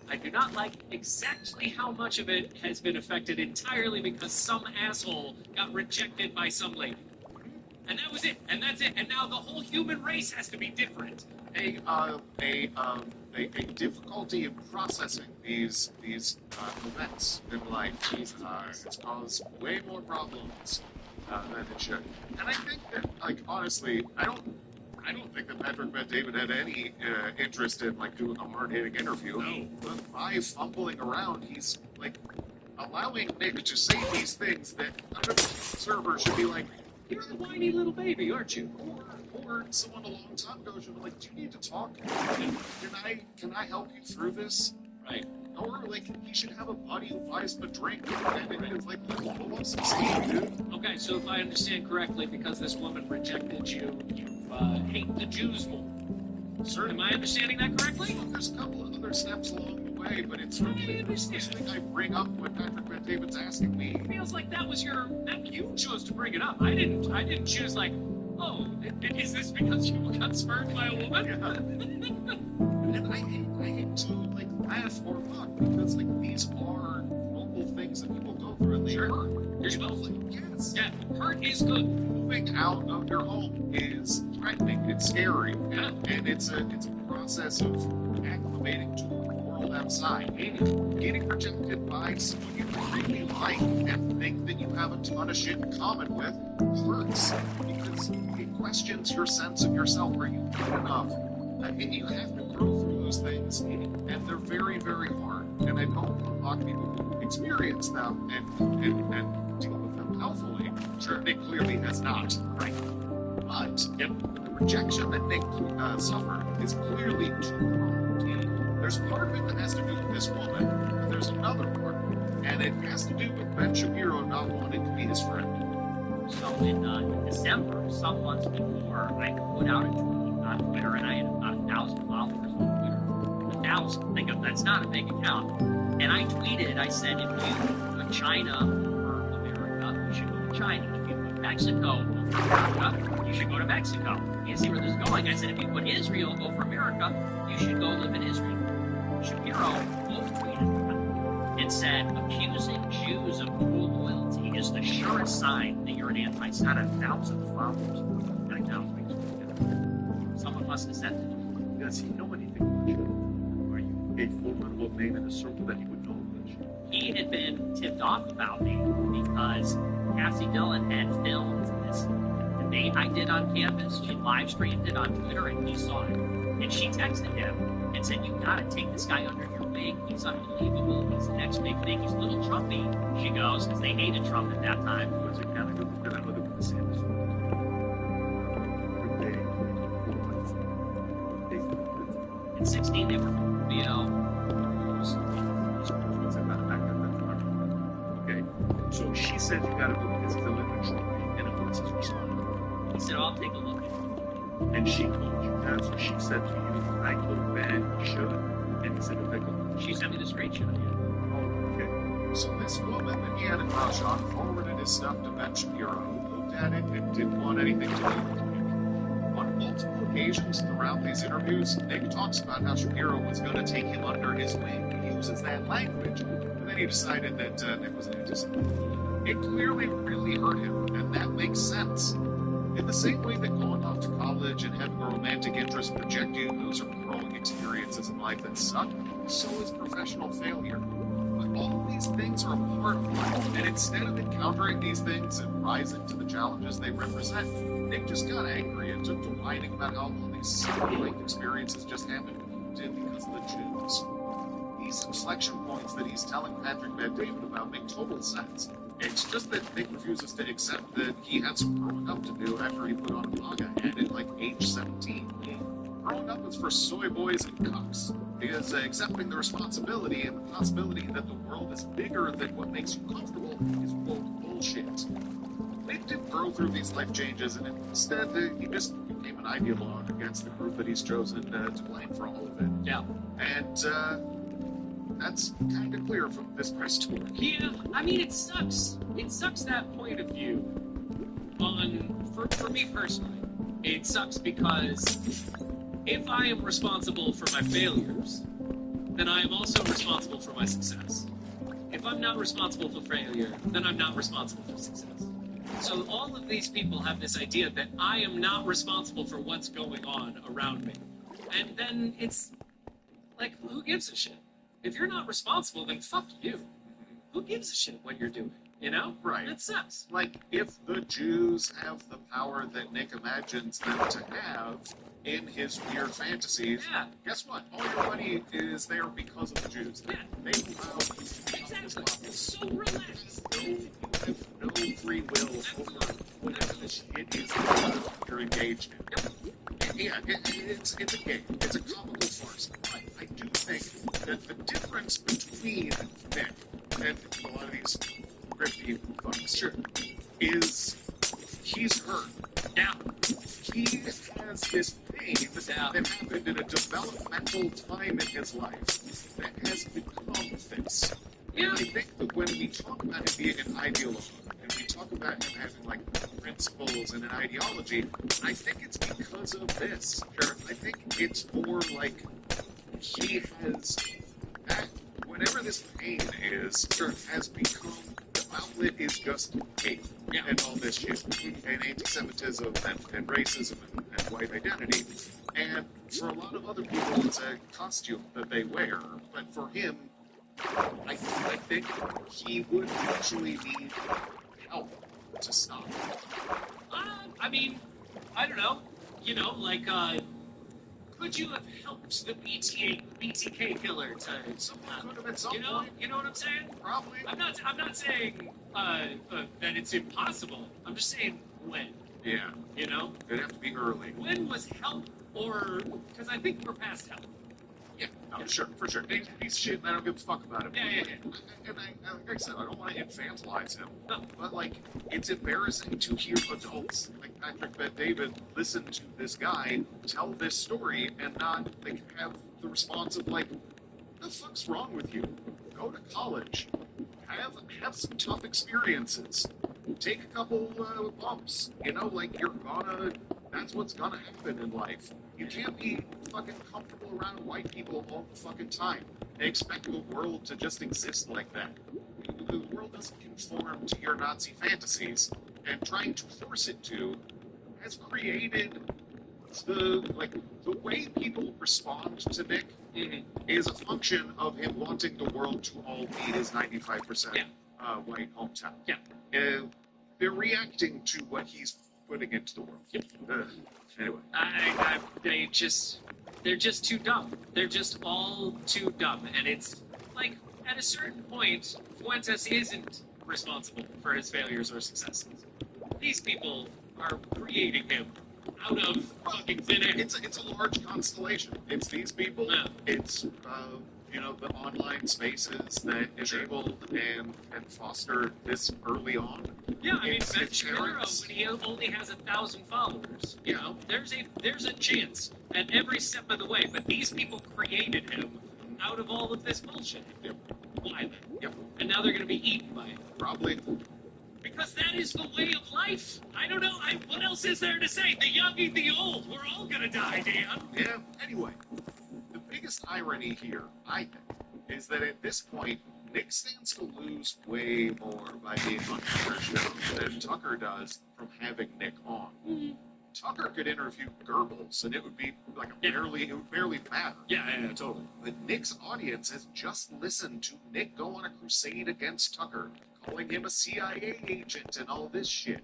I do not like exactly how much of it has been affected entirely because some asshole got rejected by some lady. And that was it. And that's it. And now the whole human race has to be different. A difficulty in processing these events in life it's caused way more problems than it should. And I think that, like, honestly, I don't think that Patrick Bet-David had any interest in, like, doing a hard-hitting interview. No. But by fumbling around, he's, like, allowing Nick to say these things that an observer should be like, You're the whiny little baby, aren't you? or someone a long time ago should be like, do you need to talk? Can I help you through this? Right. Or, like, he should have a buddy who buys him a drink. And it's like, let's pull up some steam, dude. Okay, so if I understand correctly, because this woman rejected you, you hate the Jews more. Certainly. Am I understanding that correctly? Well, there's a couple of other steps along the way, but it's really the first thing I bring up when Patrick Bet-David's asking me. It feels like that was you chose to bring it up. I didn't choose like, oh, is this because you got spurned by a woman? Yeah. And I hate to, like, laugh or mock, because, like, these are normal things that people go through, and they hurt. You're both like, yes. Yeah, hurt is good. Moving out of your home is threatening. It's scary. Yeah. And it's a process of acclimating to the world outside. Getting rejected by someone you really like and think that you have a ton of shit in common with hurts, because it questions your sense of yourself. Are you good enough? And you have to grow through those things, and they're very, very hard. And I don't mock people who experience them and deal with them healthily. Sure, Nick clearly has not. Right. But the rejection that Nick suffered is clearly too prolonged. There's part of it that has to do with this woman, but there's another part, and it has to do with Ben Shapiro not wanting to be his friend. So in December, some months before, I put out a tweet on Twitter, and I had about 1,000 followers on Twitter. 1,000. Think of that's not a big account. And I tweeted, I said, if you put China over America, you should go to China. If you put Mexico over America, you should go to Mexico. You see where this is going? I said, if you put Israel over America, you should go live in Israel. Shapiro both tweeted that and said, accusing Jews of dual loyalty is the surest sign that you're an anti-Semite. 1,000 followers. I know. Someone must have said it. Does he know anything about you? Are you a formidable name in a circle that he would know about you? He had been tipped off about me because Cassie Dillon had filmed this debate I did on campus. She live streamed it on Twitter, and he saw it. And she texted him and said, "You got to take this guy under your wing. He's unbelievable. He's the next big thing. He's a little Trumpy." She goes, because they hated Trump at that time. Was it kind of good? Then I know they were the same. In 16, they were Okay, so she said you gotta go because he's a little Trumpy, and what's his response? He said, "I'll take a look at it." And she told you that, so she said to you, I told Ben you should, and he said, okay, go. She sent me the screenshot. Okay. So this woman that he had a crush on forwarded his stuff to Ben Shapiro, who looked at it and didn't want anything to do with it. On multiple occasions throughout these interviews, Nick talks about how Shapiro was going to take him under his wing. He uses that language. And then he decided that Nick was an anti-Semite. It clearly really hurt him, and that makes sense. In the same way that going off to college and having a romantic interest reject you, those are growing experiences in life that suck, so is professional failure. But all of these things are a part of life, and instead of encountering these things and rising to the challenges they represent, Nick just got angry and took to whining about how all these simple experiences just happened to him because of the Jews. These inflection points that he's telling Patrick Bet-David about make total sense. It's just that Nick refuses to accept that he had some growing up to do after he put on a MAGA hat at like age 17. growing up is for soy boys and cucks. Because accepting the responsibility and the possibility that the world is bigger than what makes you comfortable is, quote, bullshit. Nick didn't grow through these life changes, and instead he just became an ideologue against the group that he's chosen to blame for all of it. Yeah. And that's kind of clear from this press tour. Yeah, I mean, it sucks. It sucks that point of view. For me personally, it sucks because if I am responsible for my failures, then I am also responsible for my success. If I'm not responsible for failure, then I'm not responsible for success. So all of these people have this idea that I am not responsible for what's going on around me. And then it's like, who gives a shit? If you're not responsible, then fuck you. Who gives a shit what you're doing? You know? Right. It sucks. Like, if the Jews have the power that Nick imagines them to have in his weird fantasies, Yeah. guess what? All your money is there because of the Jews. Yeah. They allow Exactly. It's so relaxed. you have no free will over whatever this shit is that you're engaged in. Yeah, it's a game. It's a comical farce. But I do think that the difference between Nick and a lot of these grifty fucks is he's hurt. Yeah. He has this pain that happened in a developmental time in his life that has become this. Yeah. And I think that when we talk about him being an ideologue, and we talk about him having, like, principles and an ideology, I think it's because of this. Sure. I think it's more like he has that, whatever this pain is, has become, the outlet is just hate and all this shit, and anti-Semitism and racism and white identity. And for a lot of other people, it's a costume that they wear, but for him, I think he would actually need help to stop. I mean, I don't know. You know, like, could you have helped the BTK killer to? Someone could have at some You know, point. you know what I'm saying? Probably. I'm not saying that it's impossible. I'm just saying when. Yeah. You know, It'd have to be early. when was help, or because I think we're past help. Yeah, no, sure, for sure. He's a piece of shit, and I don't give a fuck about him. Yeah. And like I said, I don't want to infantilize him, No. but, like, it's embarrassing to hear adults like Patrick Bet David listen to this guy tell this story and not, like, have the response of, like, what the fuck's wrong with you? Go to college. Have some tough experiences. Take a couple bumps. You know, like, that's what's gonna happen in life. You can't be fucking comfortable around white people all the fucking time and expect the world to just exist like that. The world doesn't conform to your Nazi fantasies, and trying to force it to has created the way people respond to Nick is a function of him wanting the world to all be his 95% white hometown. Yeah. They're reacting to what he's putting into the world. Yep. Anyway. They're just too dumb. They're just all too dumb. And it's like, at a certain point, Fuentes isn't responsible for his failures or successes. These people are creating him out of fucking thin air. It's a large constellation. It's these people. Yeah. It's the online spaces that enabled and fostered this early on. Yeah, I mean, It's Ben Shapiro, parents. when he only has 1,000 followers, you know, there's a chance at every step of the way. But these people created him out of all of this bullshit. Yep. Why then? Yep. And now they're going to be eaten by it. Probably. Because that is the way of life. I don't know. What else is there to say? The young eat the old. We're all going to die, Dan. Yeah. Anyway, the biggest irony here, I think, is that at this point, Nick stands to lose way more by being on Tucker's show than Tucker does from having Nick on. Tucker could interview Goebbels, and it would be like it would barely matter. Yeah, totally. But Nick's audience has just listened to Nick go on a crusade against Tucker, calling him a CIA agent and all this shit.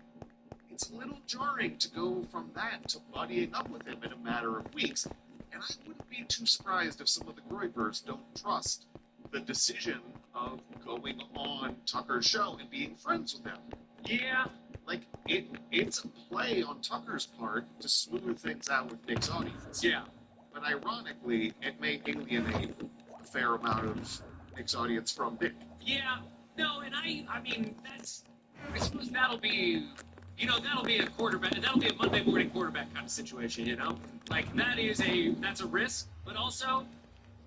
It's a little jarring to go from that to buddying up with him in a matter of weeks, and I wouldn't be too surprised if some of the Groypers don't trust the decision of going on Tucker's show and being friends with him. Yeah. Like, it's a play on Tucker's part to smooth things out with Nick's audience. Yeah. but ironically, it may alienate a fair amount of Nick's audience from Nick. Yeah, no, and I mean, I suppose that'll be a quarterback, that'll be a Monday morning quarterback kind of situation, Like, that's a risk, but also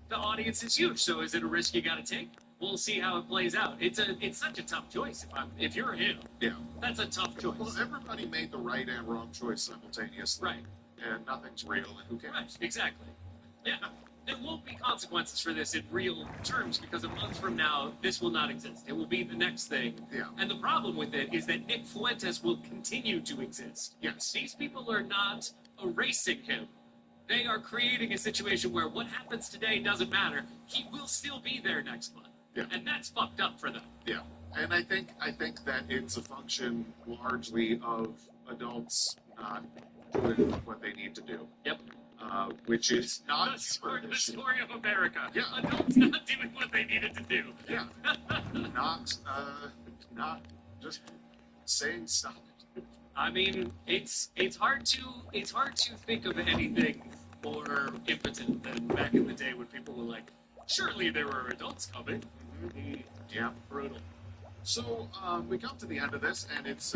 the audience is huge, so is it a risk you got to take? We'll see how it plays out. It's such a tough choice. If you're him, Yeah. that's a tough choice. Well, everybody made the right and wrong choice simultaneously. Right. And nothing's real, and who cares? Right, exactly. Yeah. There won't be consequences for this in real terms because a month from now, this will not exist. It will be the next thing. Yeah. And the problem with it is that Nick Fuentes will continue to exist. Yes. These people are not erasing him. They are creating a situation where what happens today doesn't matter. He will still be there next month. Yeah. And that's fucked up for them. Yeah. And I think that it's a function largely of adults not doing what they need to do. Yep. Which is not the story of America. Yeah. Adults not doing what they needed to do. Yeah. not just saying stop it. I mean, it's hard to think of anything more impotent than back in the day when people were like, surely there were adults coming. Mm-hmm. Yeah. Brutal. So we come to the end of this, and it's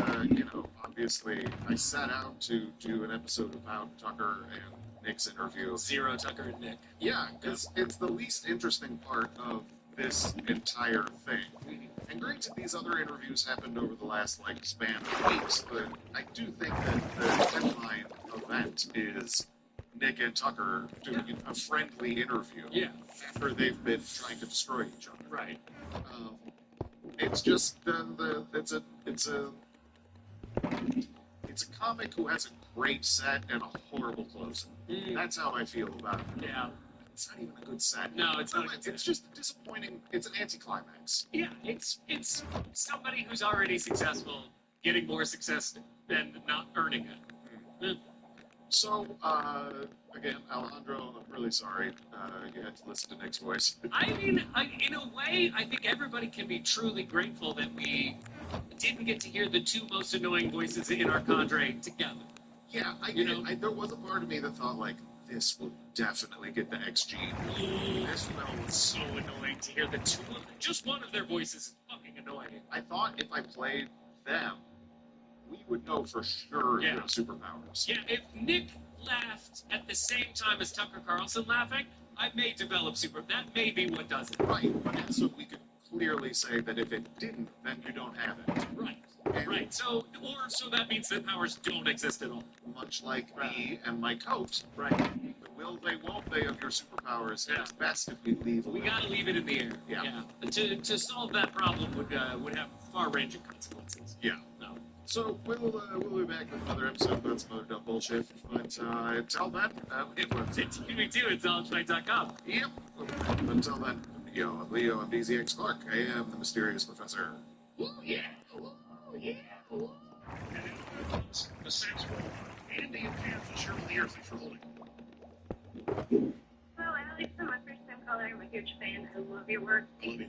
obviously I set out to do an episode about Tucker and Nick's interview. Zero Tucker and Nick. Yeah, because it's the least interesting part of this entire thing. And granted, these other interviews happened over the last span of weeks, but I do think that the headline event is Nick and Tucker doing a friendly interview. Yeah. After they've been trying to destroy each other. Right. It's just it's a comic who has a great set and a horrible closing. That's how I feel about it. Yeah. It's not even a good set. No, it's not. It's just disappointing. It's an anticlimax. Yeah, it's somebody who's already successful getting more success and not earning it. So, again, Alejandro, I'm really sorry you had to listen to Nick's voice. I mean, in a way, I think everybody can be truly grateful that we didn't get to hear the two most annoying voices in our cadre together. Yeah, there was a part of me that thought, this will definitely get the XG. This was so annoying to hear the two of them. Just one of their voices is fucking annoying. I thought if I played them, we would know for sure you have superpowers. Yeah, if Nick laughed at the same time as Tucker Carlson laughing, I may develop that may be what does it. Right, but also we could clearly say that if it didn't, then you don't have it. Right. Right. So that means that powers don't exist at all. Much like me and my coat. Right. The will they, won't they of your superpowers. Yeah. It's best if we leave it. We gotta leave it in the air. Yeah. To solve that problem would have far-ranging consequences. Yeah. No. So we'll be back with another episode about some other dumb bullshit. But until then, it was TV2 at ZolidFlight.com. Yep. Until then, I'm Leo, I'm DZX Clark. I am the mysterious professor. Oh yeah. Oh yeah. Oh. And the sex roll. Andy and Kansas surely the earth is rolling. Well, Alex, I'm my first time caller. I'm a huge fan. I love your work. Love you.